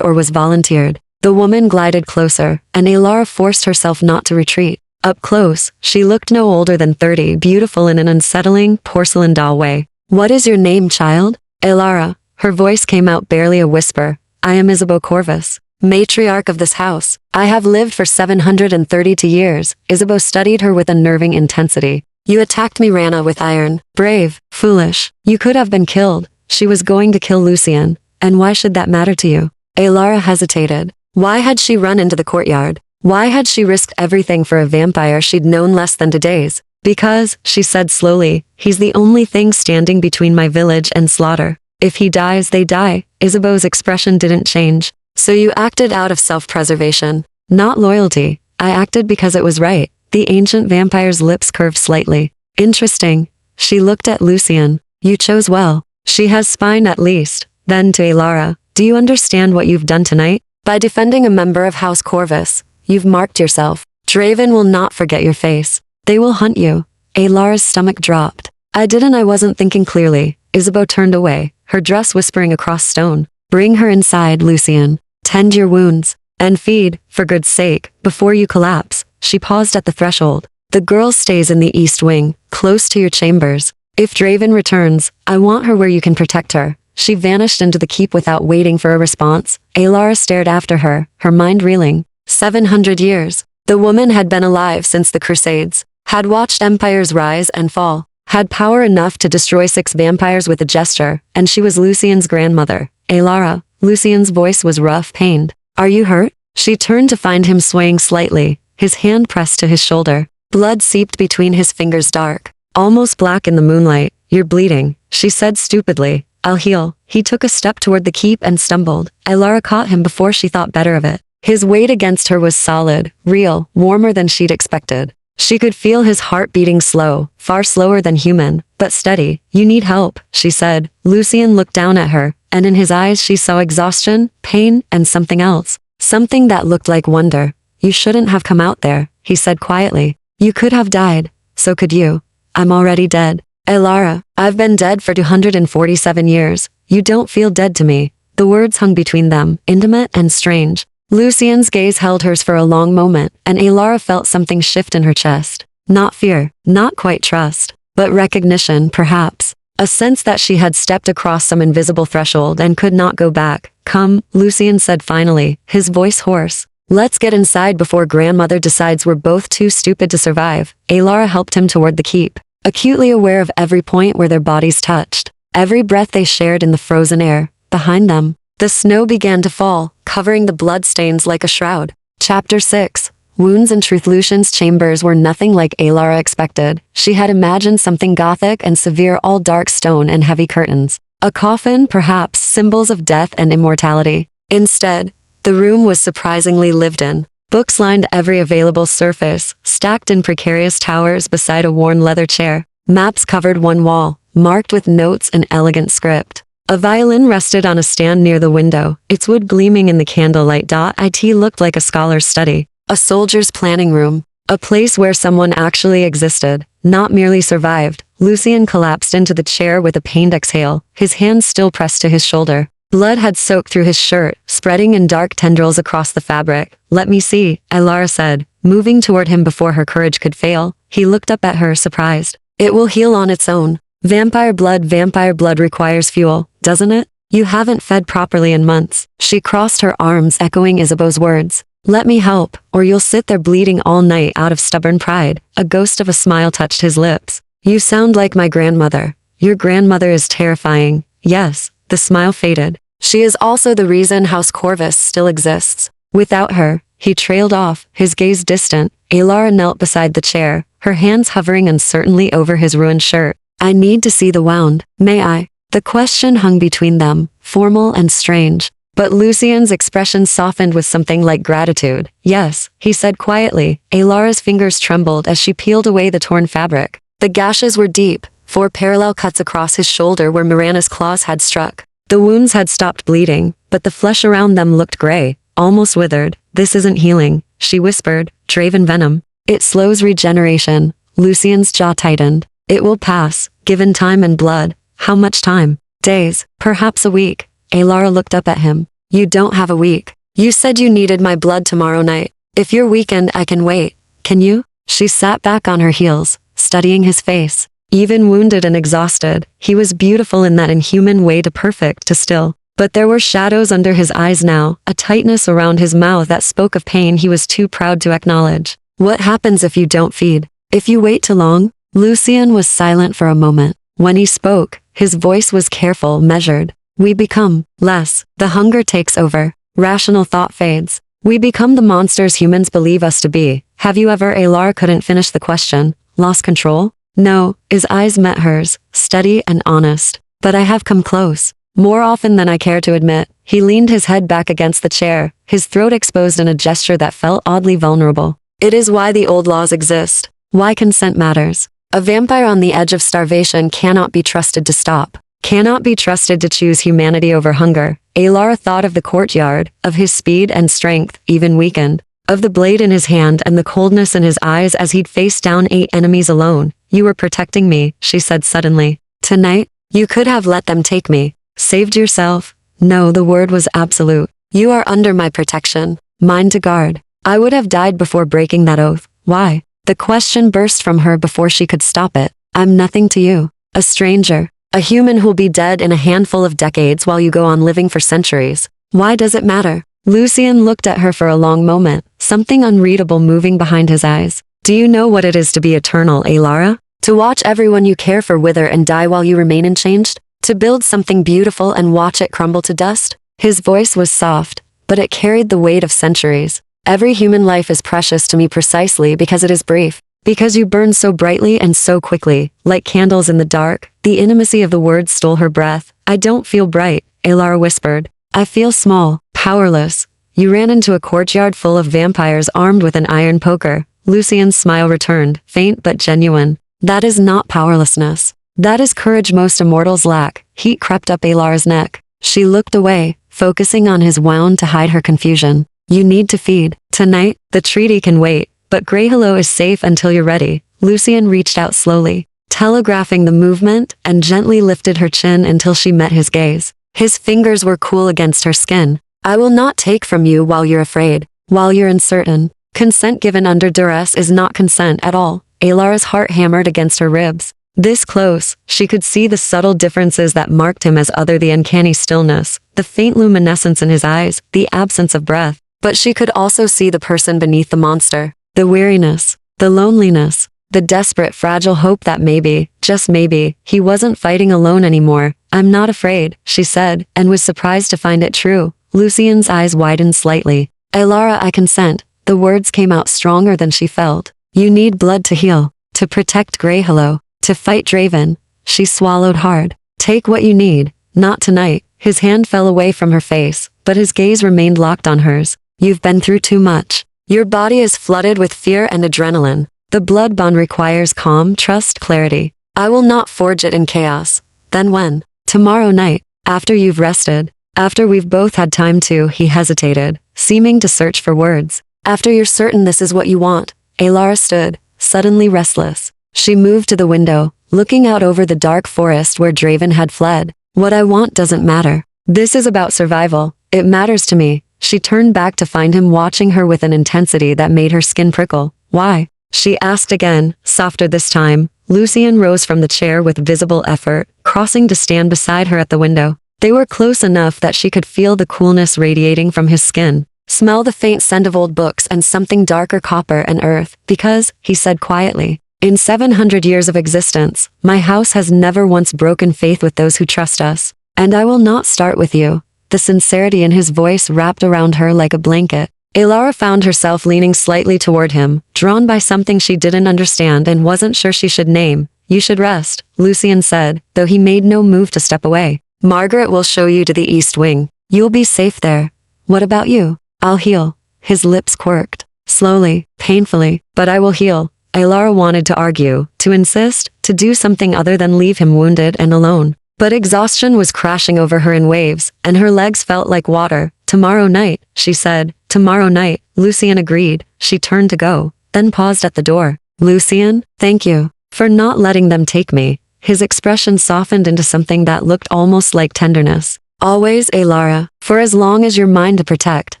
or was volunteered. The woman glided closer, and Elara forced herself not to retreat. Up close, she looked no older than 30, beautiful in an unsettling, porcelain doll way. What is your name, child? Elara. Her voice came out barely a whisper. I am Isabeau Corvus, matriarch of this house. I have lived for 732 years. Isabeau studied her with unnerving intensity. You attacked me, Rana, with iron. Brave, foolish. You could have been killed. She was going to kill Lucian. And why should that matter to you? Elara hesitated. Why had she run into the courtyard? Why had she risked everything for a vampire she'd known less than 2 days? Because, she said slowly, he's the only thing standing between my village and slaughter. If he dies, they die. Isabeau's expression didn't change. So you acted out of self-preservation. Not loyalty. I acted because it was right. The ancient vampire's lips curved slightly. Interesting. She looked at Lucian. You chose well. She has spine at least. Then to Elara. Do you understand what you've done tonight? By defending a member of House Corvus, you've marked yourself. Draven will not forget your face. They will hunt you. Elara's stomach dropped. I wasn't thinking clearly. Isabeau turned away, her dress whispering across stone. Bring her inside, Lucian. Tend your wounds. And feed, for good's sake, before you collapse. She paused at the threshold. The girl stays in the east wing, close to your chambers. If Draven returns, I want her where you can protect her. She vanished into the keep without waiting for a response. Alara stared after her, her mind reeling. 700 years. The woman had been alive since the Crusades, had watched empires rise and fall, had power enough to destroy 6 vampires with a gesture, and she was Lucian's grandmother. Alara. Lucian's voice was rough, pained. Are you hurt? She turned to find him swaying slightly, his hand pressed to his shoulder. Blood seeped between his fingers, dark, almost black in the moonlight. You're bleeding, she said stupidly. I'll heal. He took a step toward the keep and stumbled. Alara caught him before she thought better of it. His weight against her was solid, real, warmer than she'd expected. She could feel his heart beating slow, far slower than human, but steady. You need help, she said. Lucian looked down at her, and in his eyes she saw exhaustion, pain, and something else. Something that looked like wonder. You shouldn't have come out there, he said quietly. You could have died. So could you. I'm already dead. Alara, I've been dead for 247 years. You don't feel dead to me. The words hung between them, intimate and strange. Lucian's gaze held hers for a long moment, and Alara felt something shift in her chest. Not fear, not quite trust, but recognition, perhaps. A sense that she had stepped across some invisible threshold and could not go back. Come, Lucian said finally, his voice hoarse. Let's get inside before grandmother decides we're both too stupid to survive. Alara helped him toward the keep, acutely aware of every point where their bodies touched, every breath they shared in the frozen air. Behind them, the snow began to fall, covering the bloodstains like a shroud. Chapter 6. Wounds and Truth. Lucian's chambers were nothing like Alara expected. She had imagined something gothic and severe, all dark stone and heavy curtains. A coffin, perhaps, symbols of death and immortality. Instead, the room was surprisingly lived in. Books lined every available surface, stacked in precarious towers beside a worn leather chair. Maps covered one wall, marked with notes and elegant script. A violin rested on a stand near the window, its wood gleaming in the candlelight. It looked like a scholar's study, a soldier's planning room, a place where someone actually existed, not merely survived. Lucian collapsed into the chair with a pained exhale, his hands still pressed to his shoulder. Blood had soaked through his shirt, spreading in dark tendrils across the fabric. Let me see, Alara said, moving toward him before her courage could fail. He looked up at her, surprised. It will heal on its own. Vampire blood requires fuel, doesn't it? You haven't fed properly in months. She crossed her arms, echoing Isabeau's words. Let me help, or you'll sit there bleeding all night out of stubborn pride. A ghost of a smile touched his lips. You sound like my grandmother. Your grandmother is terrifying. Yes, the smile faded. She is also the reason House Corvus still exists. Without her, he trailed off, his gaze distant. Alara knelt beside the chair, her hands hovering uncertainly over his ruined shirt. I need to see the wound. May I? The question hung between them, formal and strange. But Lucian's expression softened with something like gratitude. Yes, he said quietly. Alara's fingers trembled as she peeled away the torn fabric. The gashes were deep, 4 parallel cuts across his shoulder where Mirana's claws had struck. The wounds had stopped bleeding, but the flesh around them looked gray, almost withered. This isn't healing, she whispered. Draven venom. It slows regeneration. Lucian's jaw tightened. It will pass, given time and blood. How much time? Days, perhaps a week. Alara looked up at him. You don't have a week. You said you needed my blood tomorrow night. If you're weakened, I can wait. Can you? She sat back on her heels, studying his face. Even wounded and exhausted, he was beautiful in that inhuman way, to perfect to still. But there were shadows under his eyes now, a tightness around his mouth that spoke of pain he was too proud to acknowledge. What happens if you don't feed? If you wait too long? Lucian was silent for a moment. When he spoke, his voice was careful, measured. We become less. The hunger takes over. Rational thought fades. We become the monsters humans believe us to be. Have you ever? Alara couldn't finish the question. Lost control? No. His eyes met hers, steady and honest. But I have come close. More often than I care to admit. He leaned his head back against the chair, his throat exposed in a gesture that felt oddly vulnerable. It is why the old laws exist. Why consent matters. A vampire on the edge of starvation cannot be trusted to stop. Cannot be trusted to choose humanity over hunger. Alara thought of the courtyard, of his speed and strength, even weakened. Of the blade in his hand and the coldness in his eyes as he'd faced down 8 enemies alone. You were protecting me, she said suddenly. Tonight, you could have let them take me. Saved yourself. No, the word was absolute. You are under my protection, mine to guard. I would have died before breaking that oath. Why? The question burst from her before she could stop it. I'm nothing to you. A stranger. A human who'll be dead in a handful of decades while you go on living for centuries. Why does it matter? Lucian looked at her for a long moment, something unreadable moving behind his eyes. Do you know what it is to be eternal, Alara? To watch everyone you care for wither and die while you remain unchanged? To build something beautiful and watch it crumble to dust? His voice was soft, but it carried the weight of centuries. Every human life is precious to me precisely because it is brief. Because you burn so brightly and so quickly, like candles in the dark. The intimacy of the words stole her breath. I don't feel bright, Alara whispered. I feel small, powerless. You ran into a courtyard full of vampires armed with an iron poker. Lucian's smile returned, faint but genuine. That is not powerlessness. That is courage most immortals lack. Heat crept up Alara's neck. She looked away, focusing on his wound to hide her confusion. You need to feed. Tonight, the treaty can wait. But Greyhillow is safe until you're ready. Lucian reached out slowly, telegraphing the movement, and gently lifted her chin until she met his gaze. His fingers were cool against her skin. I will not take from you while you're afraid, while you're uncertain. Consent given under duress is not consent at all. Alara's heart hammered against her ribs. This close, she could see the subtle differences that marked him as other: the uncanny stillness, the faint luminescence in his eyes, the absence of breath. But she could also see the person beneath the monster. The weariness, the loneliness, the desperate fragile hope that maybe, just maybe, he wasn't fighting alone anymore. I'm not afraid, she said, and was surprised to find it true. Lucian's eyes widened slightly. Alara, I consent. The words came out stronger than she felt. You need blood to heal, to protect Greyhillow, to fight Draven. She swallowed hard. Take what you need, not tonight. His hand fell away from her face, but his gaze remained locked on hers. You've been through too much. Your body is flooded with fear and adrenaline. The blood bond requires calm, trust, clarity. I will not forge it in chaos. Then when? Tomorrow night, after you've rested, after we've both had time to. He hesitated, seeming to search for words. After you're certain this is what you want. Alara stood, suddenly restless. She moved to the window, looking out over the dark forest where Draven had fled. What I want doesn't matter. This is about survival. It matters to me. She turned back to find him watching her with an intensity that made her skin prickle. Why? She asked again, softer this time. Lucian rose from the chair with visible effort, crossing to stand beside her at the window. They were close enough that she could feel the coolness radiating from his skin, smell the faint scent of old books and something darker: copper and earth. Because, he said quietly, in 700 years of existence, my house has never once broken faith with those who trust us. And I will not start with you. The sincerity in his voice wrapped around her like a blanket. Alara found herself leaning slightly toward him, drawn by something she didn't understand and wasn't sure she should name. You should rest, Lucian said, though he made no move to step away. Margaret will show you to the east wing. You'll be safe there. What about you? I'll heal. His lips quirked. Slowly, painfully, but I will heal. Alara wanted to argue, to insist, to do something other than leave him wounded and alone. But exhaustion was crashing over her in waves, and her legs felt like water. Tomorrow night, she said. Tomorrow night, Lucian agreed. She turned to go, then paused at the door. Lucian, thank you for not letting them take me. His expression softened into something that looked almost like tenderness. Always, Alara, for as long as you're mine to protect.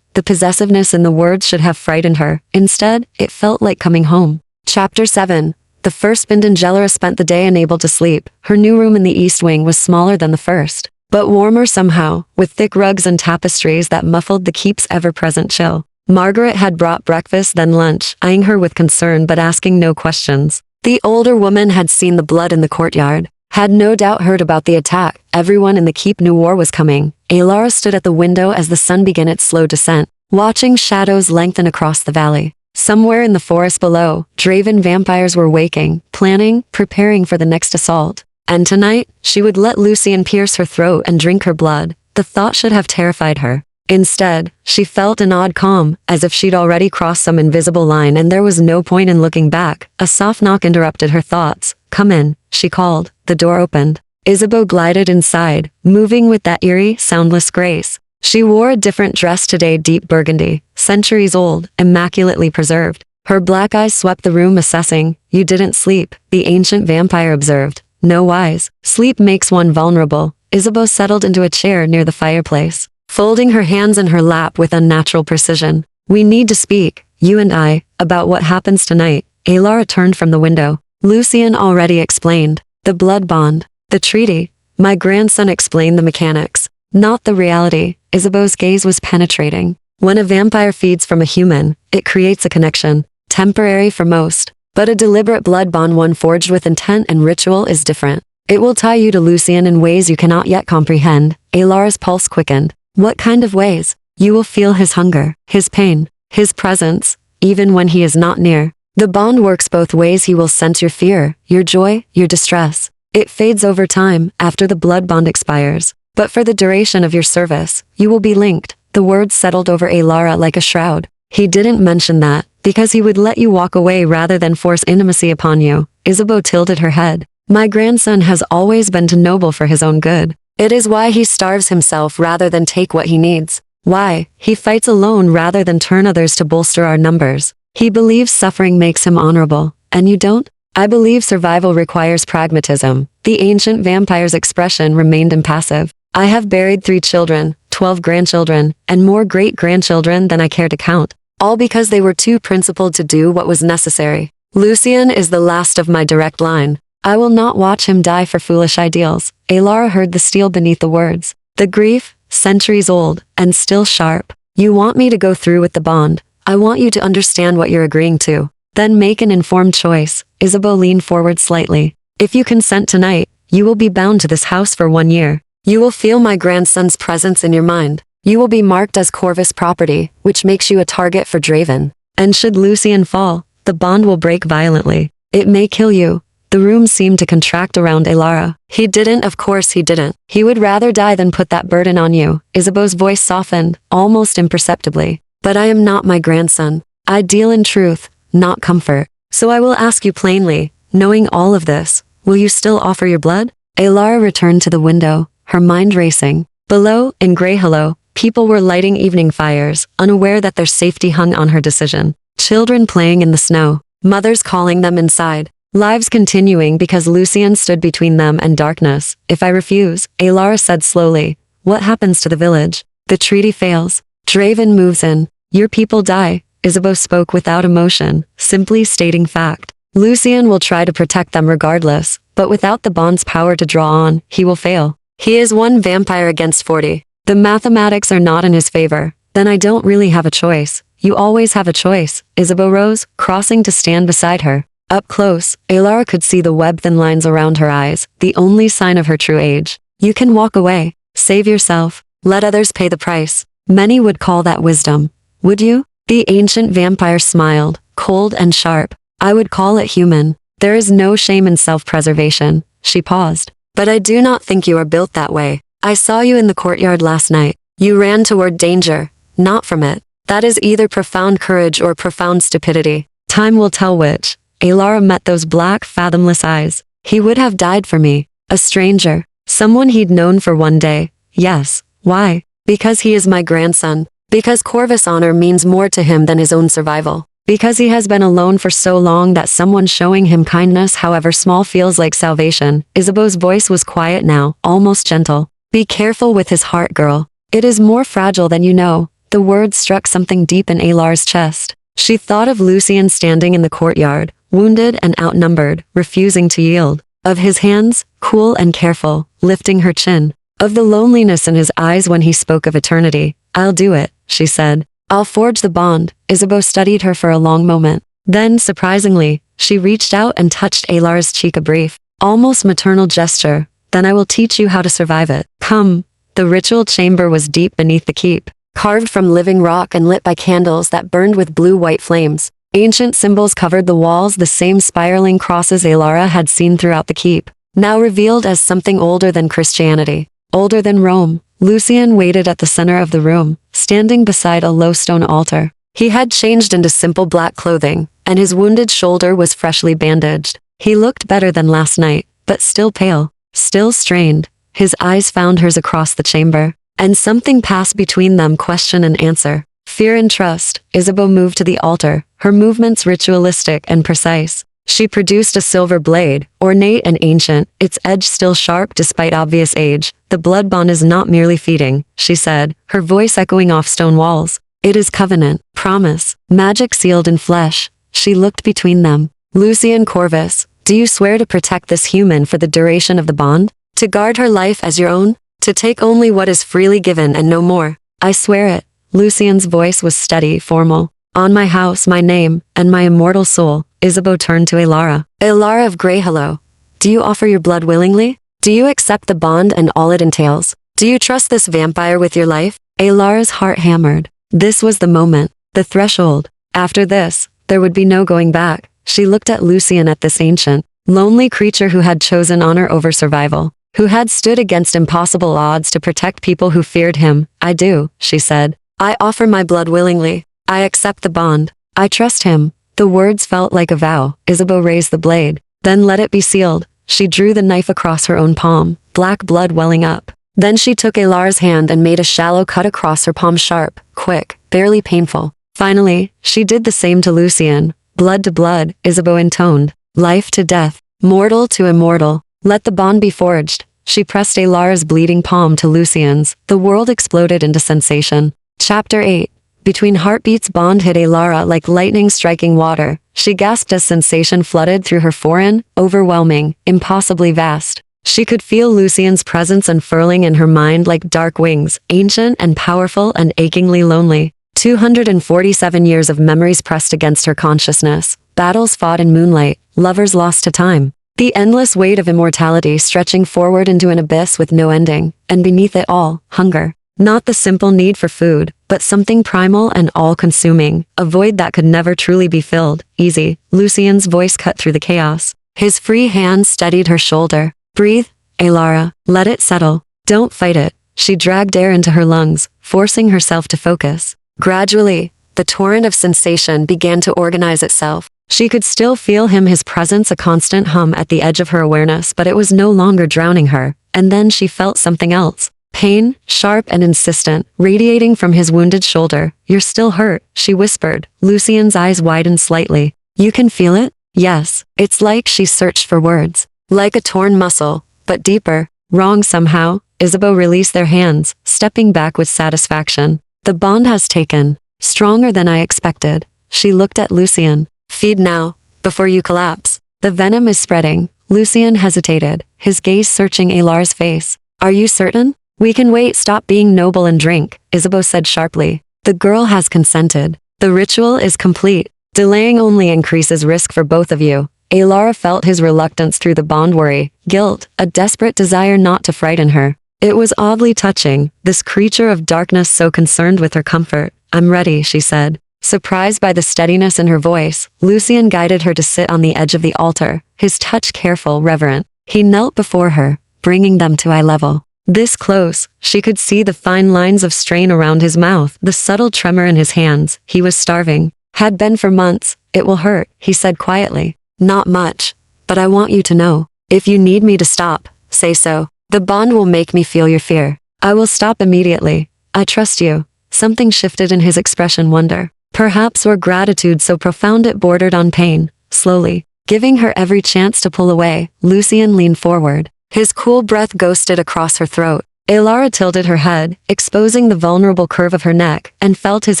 The possessiveness in the words should have frightened her. Instead, it felt like coming home. Chapter 7. The first Bindangelara spent the day unable to sleep. Her new room in the east wing was smaller than the first, but warmer somehow, with thick rugs and tapestries that muffled the keep's ever-present chill. Margaret had brought breakfast then lunch, eyeing her with concern but asking no questions. The older woman had seen the blood in the courtyard, had no doubt heard about the attack. Everyone in the keep knew war was coming. Alara stood at the window as the sun began its slow descent, watching shadows lengthen across the valley. Somewhere in the forest below, Draven vampires were waking, planning, preparing for the next assault. And tonight, she would let Lucian pierce her throat and drink her blood. The thought should have terrified her. Instead, she felt an odd calm, as if she'd already crossed some invisible line and there was no point in looking back. A soft knock interrupted her thoughts. Come in, she called. The door opened. Isabeau glided inside, moving with that eerie, soundless grace. She wore a different dress today, deep burgundy, centuries old, immaculately preserved. Her black eyes swept the room, assessing. You didn't sleep, the ancient vampire observed. No wise. Sleep makes one vulnerable. Isabeau settled into a chair near the fireplace, folding her hands in her lap with unnatural precision. We need to speak, you and I, about what happens tonight. Alara turned from the window. Lucien already explained. The blood bond. The treaty. My grandson explained the mechanics. Not the reality. Isabeau's gaze was penetrating. When a vampire feeds from a human, it creates a connection. Temporary for most. But a deliberate blood bond, one forged with intent and ritual, is different. It will tie you to Lucien in ways you cannot yet comprehend. Alara's pulse quickened. What kind of ways? You will feel his hunger, his pain, his presence, even when he is not near. The bond works both ways. He will sense your fear, your joy, your distress. It fades over time, after the blood bond expires. But for the duration of your service, you will be linked. The words settled over Alara like a shroud. He didn't mention that, because he would let you walk away rather than force intimacy upon you. Isabeau tilted her head. My grandson has always been too noble for his own good. It is why he starves himself rather than take what he needs. Why he fights alone rather than turn others to bolster our numbers. He believes suffering makes him honorable, and you don't? I believe survival requires pragmatism. The ancient vampire's expression remained impassive. I have buried 3 children, 12 grandchildren, and more great-grandchildren than I care to count, all because they were too principled to do what was necessary. Lucien is the last of my direct line. I will not watch him die for foolish ideals. Alara heard the steel beneath the words. The grief, centuries old, and still sharp. You want me to go through with the bond. I want you to understand what you're agreeing to. Then make an informed choice. Isabeau leaned forward slightly. If you consent tonight, you will be bound to this house for 1 year. You will feel my grandson's presence in your mind. You will be marked as Corvus property, which makes you a target for Draven. And should Lucien fall, the bond will break violently. It may kill you. The room seemed to contract around Alara. He didn't, of course he didn't. He would rather die than put that burden on you. Isabeau's voice softened, almost imperceptibly. But I am not my grandson. I deal in truth, not comfort. So I will ask you plainly, knowing all of this, will you still offer your blood? Alara returned to the window, her mind racing. Below, in Greyhollow, people were lighting evening fires, unaware that their safety hung on her decision. Children playing in the snow, mothers calling them inside. Lives continuing because Lucien stood between them and darkness. If I refuse, Alara said slowly, what happens to the village? The treaty fails. Draven moves in. Your people die. Isabeau spoke without emotion, simply stating fact. Lucien will try to protect them regardless, but without the bond's power to draw on, he will fail. He is 1 vampire against 40. The mathematics are not in his favor. Then I don't really have a choice. You always have a choice. Isabeau rose, crossing to stand beside her. Up close, Alara could see the web-thin lines around her eyes, the only sign of her true age. You can walk away. Save yourself. Let others pay the price. Many would call that wisdom. Would you? The ancient vampire smiled, cold and sharp. I would call it human. There is no shame in self-preservation. She paused. But I do not think you are built that way. I saw you in the courtyard last night. You ran toward danger, not from it. That is either profound courage or profound stupidity. Time will tell which. Alara met those black, fathomless eyes. He would have died for me. A stranger. Someone he'd known for 1 day. Yes. Why? Because he is my grandson. Because Corvus honor means more to him than his own survival. Because he has been alone for so long that someone showing him kindness, however small, feels like salvation. Isabeau's voice was quiet now, almost gentle. Be careful with his heart, girl. It is more fragile than you know. The words struck something deep in Alara's chest. She thought of Lucien standing in the courtyard, wounded and outnumbered, refusing to yield. Of his hands, cool and careful, lifting her chin. Of the loneliness in his eyes when he spoke of eternity. I'll do it, she said. I'll forge the bond. Isabeau studied her for a long moment. Then, surprisingly, she reached out and touched Alara's cheek, a brief, almost maternal gesture. Then I will teach you how to survive it. Come. The ritual chamber was deep beneath the keep, carved from living rock and lit by candles that burned with blue-white flames. Ancient symbols covered the walls, the same spiraling crosses Alara had seen throughout the keep, now revealed as something older than Christianity, older than Rome. Lucien waited at the center of the room, standing beside a low stone altar. He had changed into simple black clothing, and his wounded shoulder was freshly bandaged. He looked better than last night, but still pale, still strained. His eyes found hers across the chamber, and something passed between them, question and answer. Fear and trust. Isabeau moved to the altar, her movements ritualistic and precise. She produced a silver blade, ornate and ancient, its edge still sharp despite obvious age. The blood bond is not merely feeding, she said, her voice echoing off stone walls. It is covenant, promise, magic sealed in flesh. She looked between them. Lucian Corvus, do you swear to protect this human for the duration of the bond? To guard her life as your own? To take only what is freely given and no more? I swear it. Lucian's voice was steady, formal. On my house, my name, and my immortal soul. Isabeau turned to Elara. Elara of Greyhillow, do you offer your blood willingly? Do you accept the bond and all it entails? Do you trust this vampire with your life? Elara's heart hammered. This was the moment, the threshold. After this, there would be no going back. She looked at Lucian, at this ancient, lonely creature who had chosen honor over survival, who had stood against impossible odds to protect people who feared him. I do, she said. I offer my blood willingly. I accept the bond. I trust him. The words felt like a vow. Isabeau raised the blade. Then let it be sealed. She drew the knife across her own palm, black blood welling up. Then she took Elara's hand and made a shallow cut across her palm, sharp, quick, barely painful. Finally, she did the same to Lucian. Blood to blood, Isabeau intoned. Life to death. Mortal to immortal. Let the bond be forged. She pressed Elara's bleeding palm to Lucian's. The world exploded into sensation. Chapter 8. Between heartbeats, bond hit Elara like lightning striking water. She gasped as sensation flooded through her, foreign, overwhelming, impossibly vast. She could feel Lucian's presence unfurling in her mind like dark wings, ancient and powerful and achingly lonely. 247 years of memories pressed against her consciousness. Battles fought in moonlight, lovers lost to time. The endless weight of immortality stretching forward into an abyss with no ending, and beneath it all, hunger. Not the simple need for food, but something primal and all-consuming, a void that could never truly be filled. Easy, Lucian's voice cut through the chaos. His free hand steadied her shoulder. Breathe, Elara, let it settle. Don't fight it. She dragged air into her lungs, forcing herself to focus. Gradually, the torrent of sensation began to organize itself. She could still feel him, his presence a constant hum at the edge of her awareness, but it was no longer drowning her. And then she felt something else. Pain, sharp and insistent, radiating from his wounded shoulder. You're still hurt, she whispered. Lucian's eyes widened slightly. You can feel it? Yes. It's like she searched for words. Like a torn muscle, but deeper. Wrong somehow. Isabeau released their hands, stepping back with satisfaction. The bond has taken. Stronger than I expected. She looked at Lucian. Feed now, before you collapse. The venom is spreading. Lucian hesitated, his gaze searching Elara's face. Are you certain? We can wait. Stop being noble and drink, Isabeau said sharply. The girl has consented. The ritual is complete. Delaying only increases risk for both of you. Elara felt his reluctance through the bond, worry, guilt, a desperate desire not to frighten her. It was oddly touching, this creature of darkness so concerned with her comfort. I'm ready, she said. Surprised by the steadiness in her voice, Lucian guided her to sit on the edge of the altar, his touch careful, reverent. He knelt before her, bringing them to eye level. This close, she could see the fine lines of strain around his mouth, the subtle tremor in his hands. He was starving. Had been for months. It will hurt, he said quietly. Not much. But I want you to know. If you need me to stop, say so. The bond will make me feel your fear. I will stop immediately. I trust you. Something shifted in his expression, wonder. Perhaps or gratitude so profound it bordered on pain. Slowly, giving her every chance to pull away, Lucian leaned forward. His cool breath ghosted across her throat. Elara tilted her head, exposing the vulnerable curve of her neck, and felt his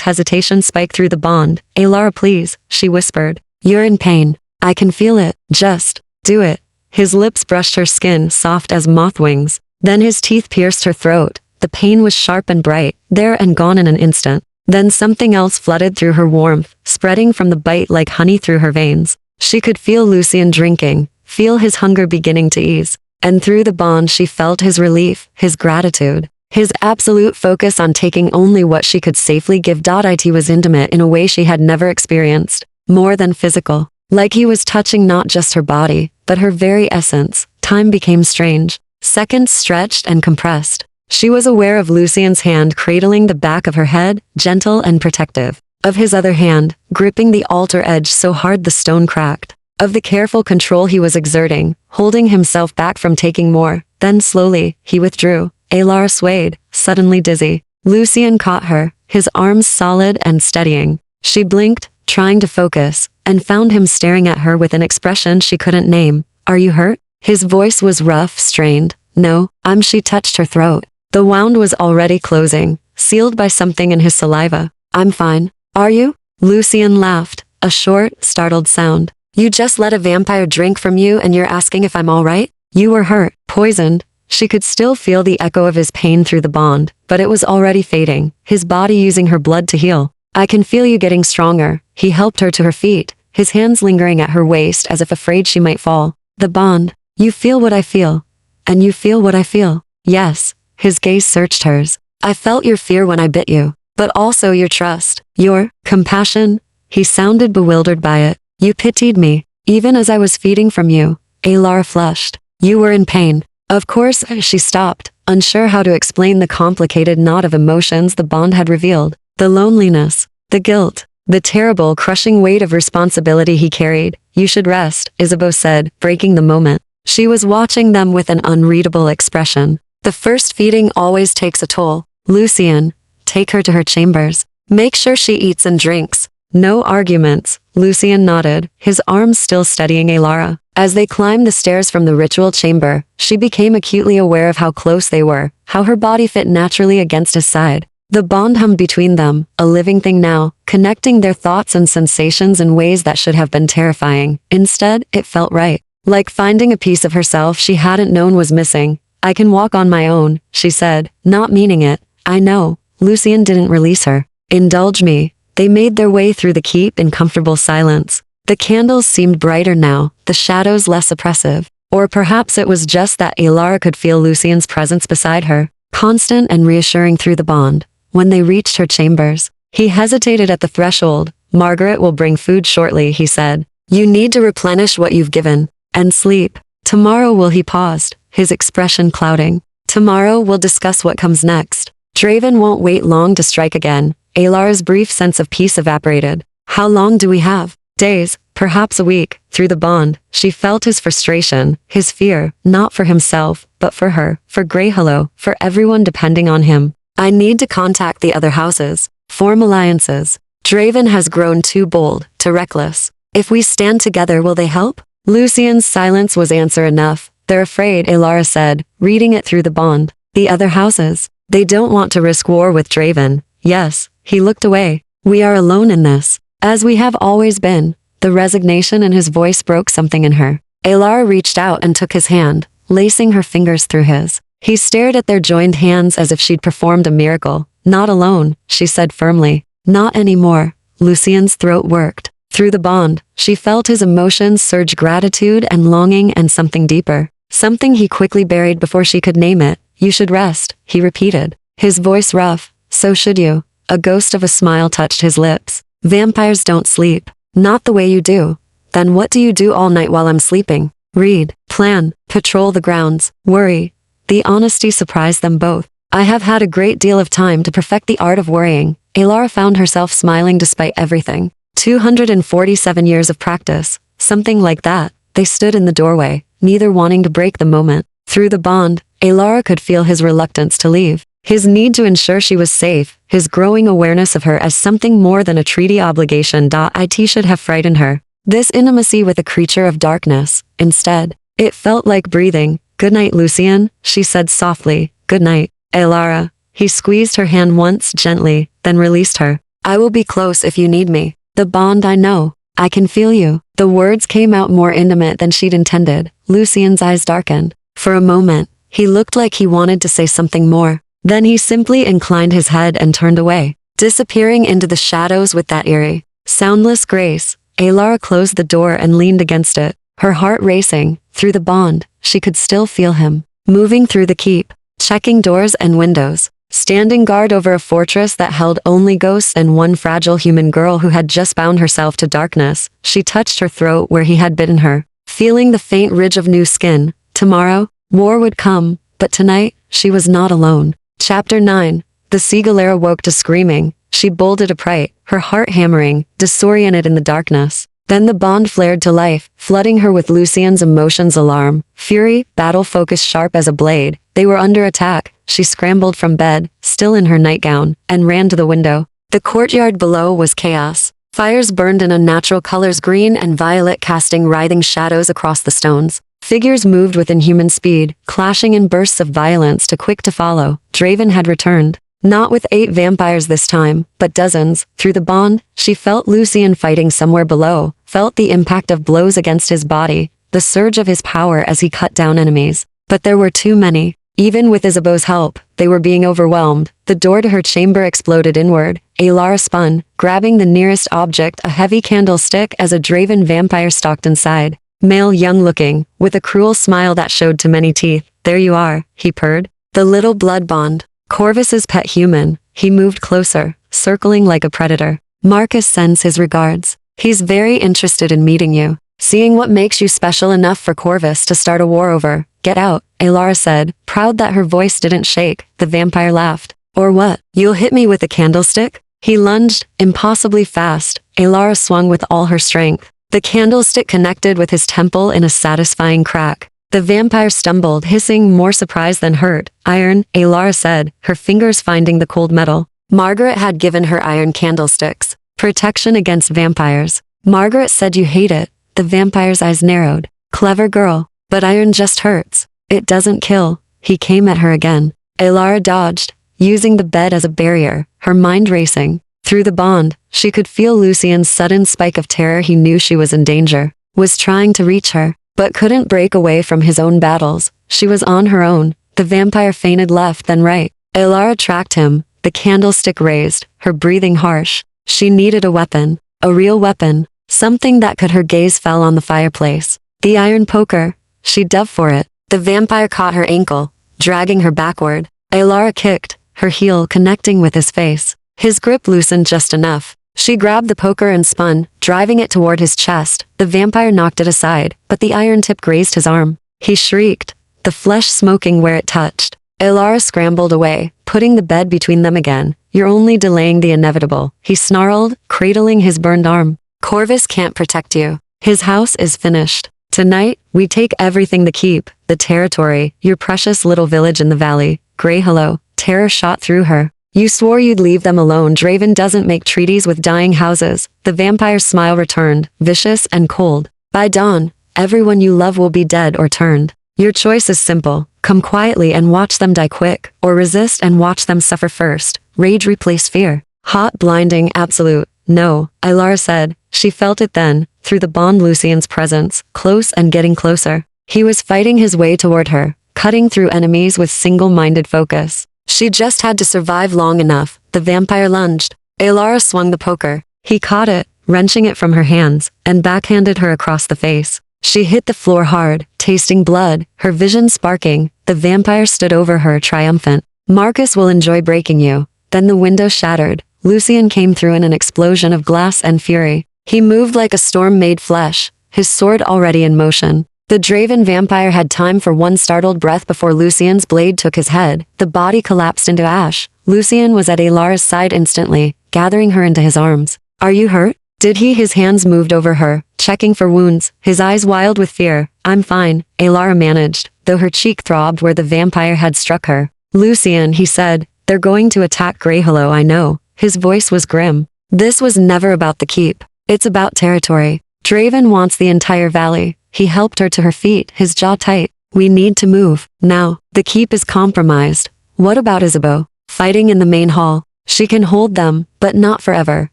hesitation spike through the bond. Elara, please, she whispered. You're in pain. I can feel it. Just do it. His lips brushed her skin, soft as moth wings. Then his teeth pierced her throat. The pain was sharp and bright, there and gone in an instant. Then something else flooded through her, warmth, spreading from the bite like honey through her veins. She could feel Lucian drinking, feel his hunger beginning to ease. And through the bond she felt his relief, his gratitude, his absolute focus on taking only what she could safely give. It was intimate in a way she had never experienced, more than physical. Like he was touching not just her body, but her very essence. Time became strange. Seconds stretched and compressed. She was aware of Lucian's hand cradling the back of her head, gentle and protective. Of his other hand, gripping the altar edge so hard the stone cracked. Of the careful control he was exerting, holding himself back from taking more. Then slowly, he withdrew. Elara swayed, suddenly dizzy. Lucian caught her, his arms solid and steadying. She blinked, trying to focus, and found him staring at her with an expression she couldn't name. Are you hurt? His voice was rough, strained. No, She touched her throat. The wound was already closing, sealed by something in his saliva. I'm fine. Are you? Lucian laughed, a short, startled sound. You just let a vampire drink from you and you're asking if I'm all right? You were hurt, poisoned. She could still feel the echo of his pain through the bond, but it was already fading, his body using her blood to heal. I can feel you getting stronger. He helped her to her feet, his hands lingering at her waist as if afraid she might fall. The bond. You feel what I feel. And you feel what I feel. Yes. His gaze searched hers. I felt your fear when I bit you, but also your trust, your compassion. He sounded bewildered by it. You pitied me, even as I was feeding from you. Alara flushed. You were in pain. Of course, she stopped, unsure how to explain the complicated knot of emotions the bond had revealed. The loneliness, the guilt, the terrible, crushing weight of responsibility he carried. You should rest, Isabeau said, breaking the moment. She was watching them with an unreadable expression. The first feeding always takes a toll. Lucian, take her to her chambers. Make sure she eats and drinks. No arguments. Lucian nodded, his arms still steadying Alara. As they climbed the stairs from the ritual chamber, she became acutely aware of how close they were, how her body fit naturally against his side. The bond hummed between them, a living thing now, connecting their thoughts and sensations in ways that should have been terrifying. Instead, it felt right. Like finding a piece of herself she hadn't known was missing. I can walk on my own, she said, not meaning it. I know. Lucian didn't release her. Indulge me. They made their way through the keep in comfortable silence. The candles seemed brighter now, the shadows less oppressive. Or perhaps it was just that Alara could feel Lucian's presence beside her, constant and reassuring through the bond. When they reached her chambers, he hesitated at the threshold. Margaret will bring food shortly, he said. You need to replenish what you've given. And sleep. Tomorrow he paused, his expression clouding. Tomorrow we'll discuss what comes next. Draven won't wait long to strike again. Alara's brief sense of peace evaporated. How long do we have? Days, perhaps a week. Through the bond, she felt his frustration, his fear, not for himself, but for her, for Greyhillow, for everyone depending on him. I need to contact the other houses, form alliances. Draven has grown too bold, too reckless. If we stand together, will they help? Lucian's silence was answer enough. They're afraid, Alara said, reading it through the bond. The other houses. They don't want to risk war with Draven. Yes. He looked away. We are alone in this. As we have always been. The resignation in his voice broke something in her. Alara reached out and took his hand, lacing her fingers through his. He stared at their joined hands as if she'd performed a miracle. Not alone, she said firmly. Not anymore. Lucian's throat worked. Through the bond, she felt his emotions surge, gratitude and longing and something deeper. Something he quickly buried before she could name it. You should rest, he repeated. His voice rough. So should you. A ghost of a smile touched his lips. Vampires don't sleep. Not the way you do. Then what do you do all night while I'm sleeping? Read, plan, patrol the grounds, worry. The honesty surprised them both. I have had a great deal of time to perfect the art of worrying. Alara found herself smiling despite everything. 247 years of practice. Something like that. They stood in the doorway, neither wanting to break the moment. Through the bond, Alara could feel his reluctance to leave. His need to ensure she was safe, his growing awareness of her as something more than a treaty obligation. It should have frightened her. This intimacy with a creature of darkness. Instead, it felt like breathing. Good night, Lucian, she said softly. Good night, Alara. He squeezed her hand once gently, then released her. I will be close if you need me. The bond I know. I can feel you. The words came out more intimate than she'd intended. Lucian's eyes darkened. For a moment, he looked like he wanted to say something more. Then he simply inclined his head and turned away, disappearing into the shadows with that eerie, soundless grace. Alara closed the door and leaned against it, her heart racing. Through the bond, she could still feel him, moving through the keep, checking doors and windows, standing guard over a fortress that held only ghosts and one fragile human girl who had just bound herself to darkness. She touched her throat where he had bitten her, feeling the faint ridge of new skin. Tomorrow, war would come, but tonight, she was not alone. Chapter 9. The Seagalera woke to screaming. She bolted upright, her heart hammering, disoriented in the darkness. Then the bond flared to life, flooding her with Lucian's emotions, alarm, fury, battle focus sharp as a blade. They were under attack. She scrambled from bed, still in her nightgown, and ran to the window. The courtyard below was chaos. Fires burned in unnatural colors, green and violet, casting writhing shadows across the stones. Figures moved with inhuman speed, clashing in bursts of violence too quick to follow. Draven had returned. Not with 8 vampires this time, but dozens. Through the bond, she felt Lucian fighting somewhere below, felt the impact of blows against his body, the surge of his power as he cut down enemies. But there were too many. Even with Isabeau's help, they were being overwhelmed. The door to her chamber exploded inward. Alara spun, grabbing the nearest object, a heavy candlestick, as a Draven vampire stalked inside. Male, young-looking, with a cruel smile that showed too many teeth. "There you are," he purred. "The little blood bond. Corvus's pet human." He moved closer, circling like a predator. "Marcus sends his regards. He's very interested in meeting you, seeing what makes you special enough for Corvus to start a war over." "Get out," Alara said, proud that her voice didn't shake. The vampire laughed. "Or what? You'll hit me with a candlestick?" He lunged, impossibly fast. Alara swung with all her strength. The candlestick connected with his temple in a satisfying crack. The vampire stumbled, hissing, more surprised than hurt. "Iron," Alara said, her fingers finding the cold metal. Margaret had given her iron candlesticks. Protection against vampires. "Margaret said you hate it." The vampire's eyes narrowed. "Clever girl. But iron just hurts. It doesn't kill." He came at her again. Alara dodged, using the bed as a barrier, her mind racing. Through the bond, she could feel Lucian's sudden spike of terror. He knew she was in danger, was trying to reach her, but couldn't break away from his own battles. She was on her own. The vampire feinted left then right. Alara tracked him, the candlestick raised, her breathing harsh. She needed a weapon, a real weapon, something that could. Her gaze fell on the fireplace. The iron poker. She dove for it. The vampire caught her ankle, dragging her backward. Alara kicked, her heel connecting with his face. His grip loosened just enough. She grabbed the poker and spun, driving it toward his chest. The vampire knocked it aside, but the iron tip grazed his arm. He shrieked, the flesh smoking where it touched. Alara scrambled away, putting the bed between them again. "You're only delaying the inevitable," he snarled, cradling his burned arm. "Corvus can't protect you. His house is finished. Tonight, we take everything, the keep, the territory, your precious little village in the valley." Grey hello. Terror shot through her. "You swore you'd leave them alone. Draven doesn't make treaties with dying houses." The vampire's smile returned, vicious and cold. "By dawn, everyone you love will be dead or turned. Your choice is simple. Come quietly and watch them die quick, or resist and watch them suffer first." Rage replaced fear. Hot, blinding, absolute. "No," Alara said. She felt it then, through the bond, Lucian's presence, close and getting closer. He was fighting his way toward her, cutting through enemies with single-minded focus. She just had to survive long enough. The vampire lunged. Alara swung the poker. He caught it, wrenching it from her hands, and backhanded her across the face. She hit the floor hard, tasting blood, her vision sparking. The vampire stood over her, triumphant. "Marcus will enjoy breaking you." Then the window shattered. Lucian came through in an explosion of glass and fury. He moved like a storm made flesh, his sword already in motion. The Draven vampire had time for one startled breath before Lucian's blade took his head. The body collapsed into ash. Lucian was at Alara's side instantly, gathering her into his arms. "Are you hurt?" Did he? His hands moved over her, checking for wounds, his eyes wild with fear. "I'm fine," Alara managed, though her cheek throbbed where the vampire had struck her. "Lucian," he said, "they're going to attack Greyhollow, I know." His voice was grim. "This was never about the keep. It's about territory. Draven wants the entire valley." He helped her to her feet, his jaw tight. "We need to move, now. The keep is compromised." "What about Isabeau?" "Fighting in the main hall. She can hold them, but not forever."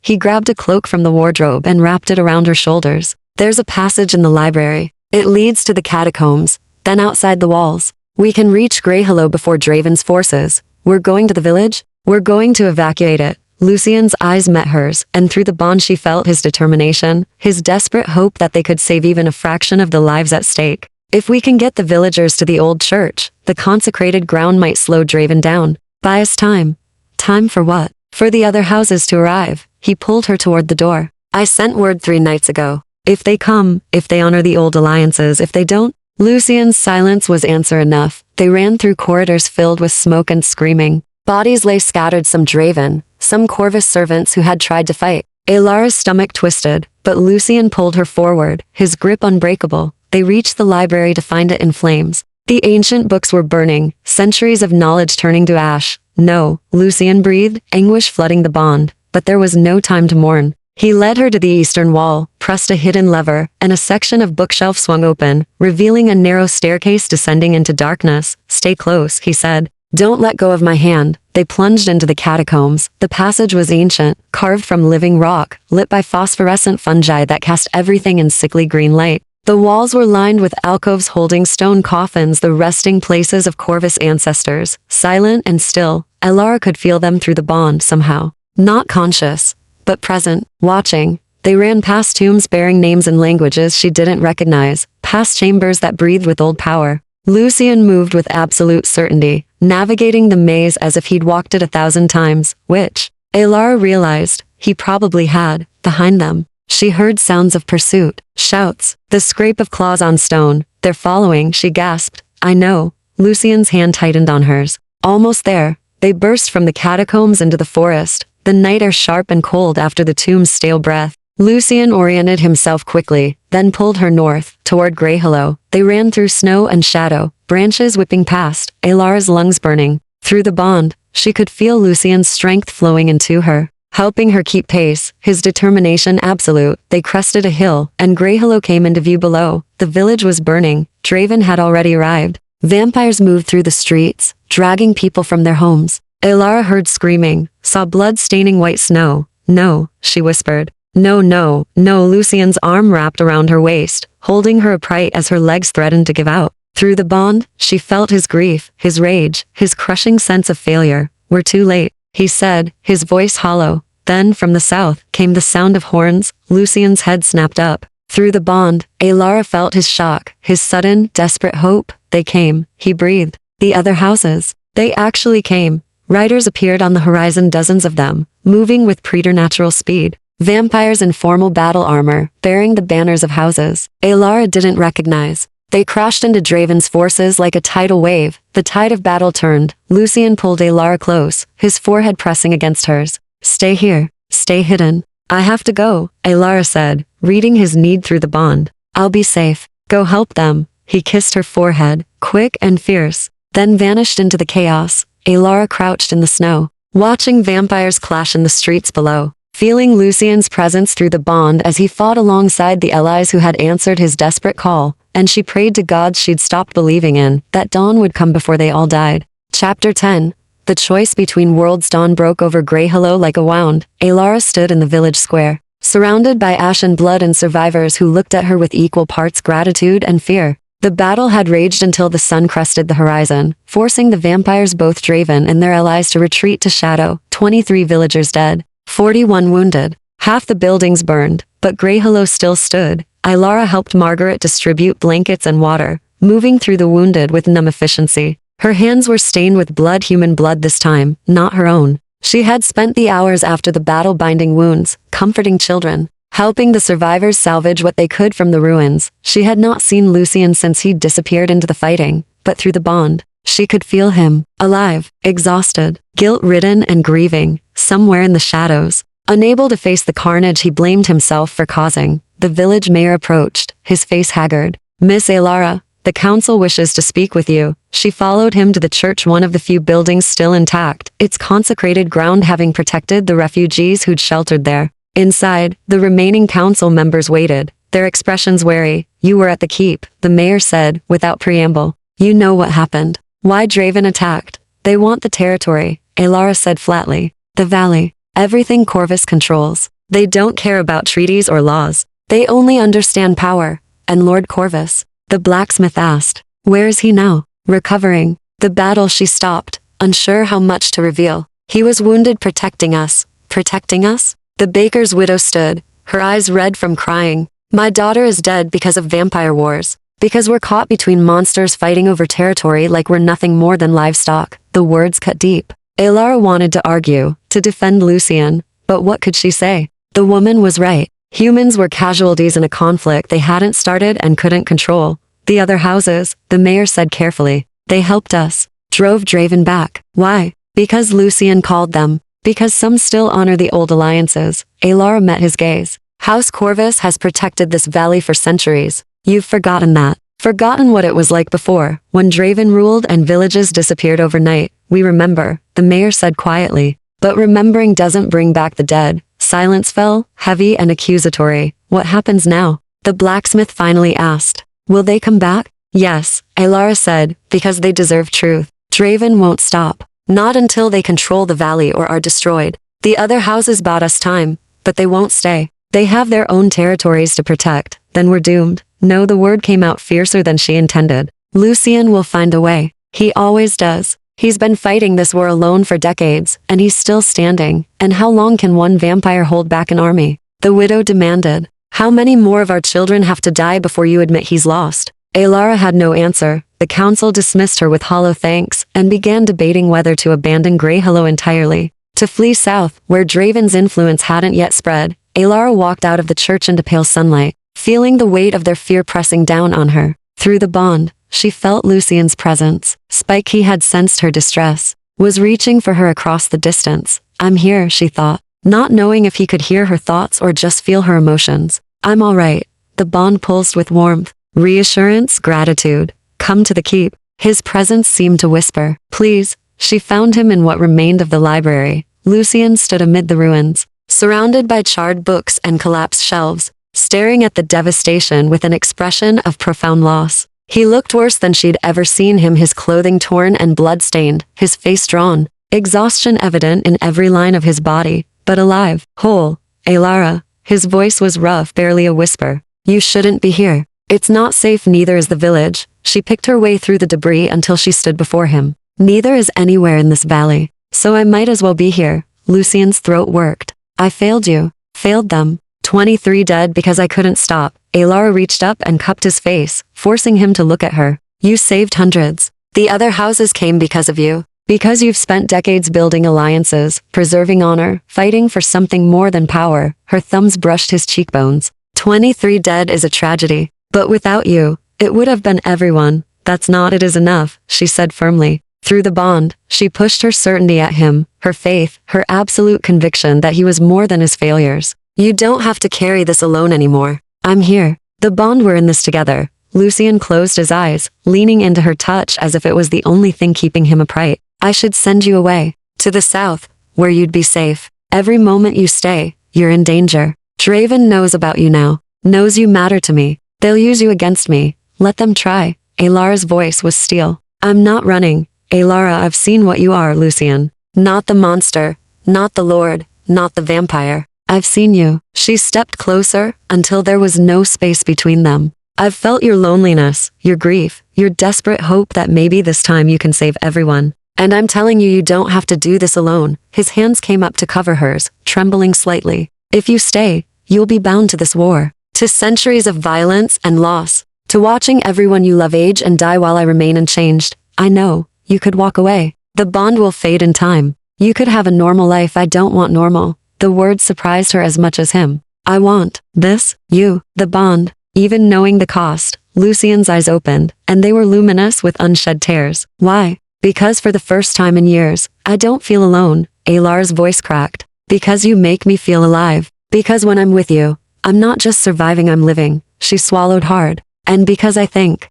He grabbed a cloak from the wardrobe and wrapped it around her shoulders. "There's a passage in the library. It leads to the catacombs, then outside the walls. We can reach Greyhollow before Draven's forces." "We're going to the village?" "We're going to evacuate it." Lucian's eyes met hers, and through the bond she felt his determination, his desperate hope that they could save even a fraction of the lives at stake. "If we can get the villagers to the old church, the consecrated ground might slow Draven down. Buy us time." "Time for what?" "For the other houses to arrive." He pulled her toward the door. "I sent word 3 nights ago. If they come, if they honor the old alliances, if they don't." Lucian's silence was answer enough. They ran through corridors filled with smoke and screaming. Bodies lay scattered, some Draven, some Corvus servants who had tried to fight. Alara's stomach twisted, but Lucian pulled her forward, his grip unbreakable. They reached the library to find it in flames. The ancient books were burning, centuries of knowledge turning to ash. "No," Lucian breathed, anguish flooding the bond. But there was no time to mourn. He led her to the eastern wall, pressed a hidden lever, and a section of bookshelf swung open, revealing a narrow staircase descending into darkness. "Stay close," he said. "Don't let go of my hand." They plunged into the catacombs. The passage was ancient, carved from living rock, lit by phosphorescent fungi that cast everything in sickly green light. The walls were lined with alcoves holding stone coffins, the resting places of Corvus ancestors. Silent and still, Elara could feel them through the bond somehow. Not conscious, but present, watching. They ran past tombs bearing names and languages she didn't recognize, past chambers that breathed with old power. Lucian moved with absolute certainty, navigating the maze as if he'd walked it 1,000 times, which, Elara realized, he probably had. Behind them, she heard sounds of pursuit, shouts, the scrape of claws on stone. "They're following," she gasped. "I know." Lucian's hand tightened on hers. Almost there, they burst from the catacombs into the forest, the night air sharp and cold after the tomb's stale breath. Lucian oriented himself quickly, then pulled her north, toward Greyhillow. They ran through snow and shadow, branches whipping past, Elara's lungs burning. Through the bond, she could feel Lucian's strength flowing into her, helping her keep pace, his determination absolute. They crested a hill, and Greyhillow came into view below. The village was burning. Draven had already arrived. Vampires moved through the streets, dragging people from their homes. Elara heard screaming, saw blood staining white snow. "No," she whispered. "No, no, no." Lucian's arm wrapped around her waist, holding her upright as her legs threatened to give out. Through the bond, she felt his grief, his rage, his crushing sense of failure. "We're too late," he said, his voice hollow. Then, from the south, came the sound of horns. Lucian's head snapped up. Through the bond, Elara felt his shock, his sudden, desperate hope. They came, he breathed. The other houses. They actually came. Riders appeared on the horizon, dozens of them, moving with preternatural speed. Vampires in formal battle armor, bearing the banners of houses Elara didn't recognize. They crashed into Draven's forces like a tidal wave. The tide of battle turned. Lucian pulled Elara close, his forehead pressing against hers. "Stay here. Stay hidden." "I have to go," Elara said, reading his need through the bond. "I'll be safe. Go help them." He kissed her forehead, quick and fierce, then vanished into the chaos. Elara crouched in the snow, watching vampires clash in the streets below, feeling Lucian's presence through the bond as he fought alongside the allies who had answered his desperate call, and she prayed to gods she'd stopped believing in, that dawn would come before they all died. Chapter 10. The choice between worlds. Dawn broke over Greyhillow like a wound. Elara stood in the village square, surrounded by ash and blood and survivors who looked at her with equal parts gratitude and fear. The battle had raged until the sun crested the horizon, forcing the vampires, both Draven and their allies, to retreat to shadow. 23 villagers dead, 41 wounded. Half the buildings burned, but Greyhillow still stood. Elara helped Margaret distribute blankets and water, moving through the wounded with numb efficiency. Her hands were stained with blood, human blood this time, not her own. She had spent the hours after the battle binding wounds, comforting children, helping the survivors salvage what they could from the ruins. She had not seen Lucian since he'd disappeared into the fighting, but through the bond, she could feel him, alive, exhausted, guilt-ridden and grieving, somewhere in the shadows. Unable to face the carnage he blamed himself for causing, the village mayor approached, his face haggard. "Miss Elara, the council wishes to speak with you." She followed him to the church, one of the few buildings still intact, its consecrated ground having protected the refugees who'd sheltered there. Inside, the remaining council members waited, their expressions wary. "You were at the keep," the mayor said, without preamble. "You know what happened. Why Draven attacked. They want the territory," Elara said flatly. "The valley. Everything Corvus controls. They don't care about treaties or laws. They only understand power." "And Lord Corvus?" the blacksmith asked. "Where is he now?" "Recovering." The battle. She stopped, unsure how much to reveal. "He was wounded protecting us." "Protecting us?" The baker's widow stood, her eyes red from crying. "My daughter is dead because of vampire wars. Because we're caught between monsters fighting over territory like we're nothing more than livestock." The words cut deep. Elara wanted to argue, to defend Lucian, but what could she say? The woman was right. Humans were casualties in a conflict they hadn't started and couldn't control. "The other houses," the mayor said carefully. "They helped us. Drove Draven back." "Why?" "Because Lucian called them. Because some still honor the old alliances." Elara met his gaze. "House Corvus has protected this valley for centuries. You've forgotten that. Forgotten what it was like before, when Draven ruled and villages disappeared overnight." "We remember," the mayor said quietly. "But remembering doesn't bring back the dead. Silence fell, heavy and accusatory. What happens now? The blacksmith finally asked. Will they come back? Yes, Alara said, because they deserve truth. Draven won't stop. Not until they control the valley or are destroyed. The other houses bought us time, but they won't stay. They have their own territories to protect. Then we're doomed. No, the word came out fiercer than she intended. Lucien will find a way. He always does. He's been fighting this war alone for decades, and he's still standing. And how long can one vampire hold back an army? The widow demanded. How many more of our children have to die before you admit he's lost? Alara had no answer. The council dismissed her with hollow thanks, and began debating whether to abandon Greyhillow entirely. To flee south, where Draven's influence hadn't yet spread, Alara walked out of the church into pale sunlight, feeling the weight of their fear pressing down on her. Through the bond, she felt Lucien's presence. Spike, he had sensed her distress, was reaching for her across the distance. I'm here, she thought, not knowing if he could hear her thoughts or just feel her emotions. I'm all right. The bond pulsed with warmth, reassurance, gratitude. Come to the keep. His presence seemed to whisper. Please. She found him in what remained of the library. Lucien stood amid the ruins, surrounded by charred books and collapsed shelves, staring at the devastation with an expression of profound loss. He looked worse than she'd ever seen him, his clothing torn and blood-stained, his face drawn, exhaustion evident in every line of his body, but alive, whole. Alara. His voice was rough, barely a whisper. You shouldn't be here. It's not safe, neither is the village. She picked her way through the debris until she stood before him. Neither is anywhere in this valley. So I might as well be here. Lucien's throat worked. I failed you. Failed them. 23 dead because I couldn't stop. Alara reached up and cupped his face, forcing him to look at her. You saved hundreds. The other houses came because of you. Because you've spent decades building alliances, preserving honor, fighting for something more than power. Her thumbs brushed his cheekbones. 23 dead is a tragedy. But without you, it would have been everyone. That's not it is enough, she said firmly. Through the bond, she pushed her certainty at him, her faith, her absolute conviction that he was more than his failures. You don't have to carry this alone anymore. I'm here. The bond, we're in this together. Lucien closed his eyes, leaning into her touch as if it was the only thing keeping him upright. I should send you away. To the south, where you'd be safe. Every moment you stay, you're in danger. Draven knows about you now. Knows you matter to me. They'll use you against me. Let them try. Alara's voice was steel. I'm not running. Alara, I've seen what you are, Lucien. Not the monster. Not the lord. Not the vampire. I've seen you. She stepped closer, until there was no space between them. I've felt your loneliness, your grief, your desperate hope that maybe this time you can save everyone. And I'm telling you, you don't have to do this alone. His hands came up to cover hers, trembling slightly. If you stay, you'll be bound to this war. To centuries of violence and loss. To watching everyone you love age and die while I remain unchanged. I know. You could walk away. The bond will fade in time. You could have a normal life. I don't want normal. The words surprised her as much as him. I want this, you, the bond. Even knowing the cost, Lucien's eyes opened, and they were luminous with unshed tears. Why? Because for the first time in years, I don't feel alone. Alara's voice cracked. Because you make me feel alive. Because when I'm with you, I'm not just surviving, I'm living. She swallowed hard. And because I think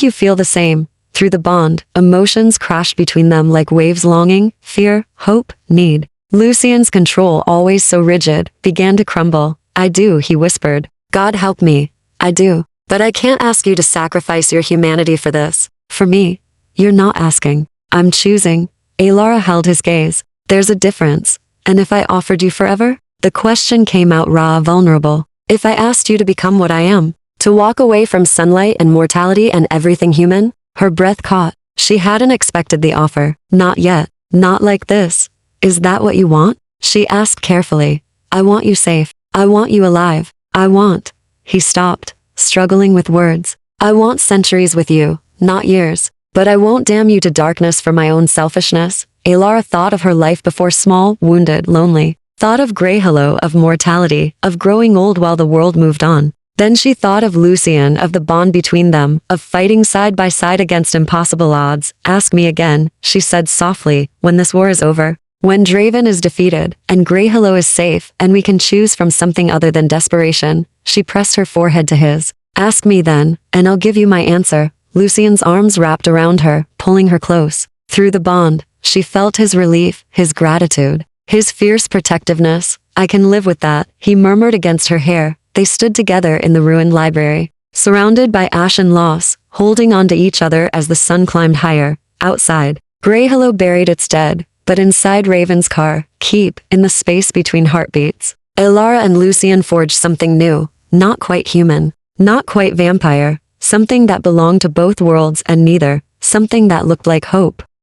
you feel the same. Through the bond, emotions crashed between them like waves. Longing, fear, hope, need. Lucien's control, always so rigid, began to crumble. I do, he whispered. God help me. I do. But I can't ask you to sacrifice your humanity for this. For me. You're not asking. I'm choosing. Alara held his gaze. There's a difference. And if I offered you forever? The question came out raw, vulnerable. If I asked you to become what I am? To walk away from sunlight and mortality and everything human? Her breath caught. She hadn't expected the offer. Not yet. Not like this. Is that what you want? She asked carefully. I want you safe. I want you alive. I want. He stopped, struggling with words. I want centuries with you, not years. But I won't damn you to darkness for my own selfishness. Alara thought of her life before, small, wounded, lonely. Thought of Greyhillow, of mortality, of growing old while the world moved on. Then she thought of Lucien, of the bond between them, of fighting side by side against impossible odds. Ask me again, she said softly, when this war is over. When Draven is defeated, and Greyhillow is safe, and we can choose from something other than desperation. She pressed her forehead to his. Ask me then, and I'll give you my answer. Lucien's arms wrapped around her, pulling her close. Through the bond, she felt his relief, his gratitude, his fierce protectiveness. I can live with that, he murmured against her hair. They stood together in the ruined library, surrounded by ash and loss, holding on to each other as the sun climbed higher. Outside, Greyhillow buried its dead, but inside Raven's car, Keep, in the space between heartbeats, Ilara and Lucian forged something new, not quite human, not quite vampire, something that belonged to both worlds and neither, something that looked like hope.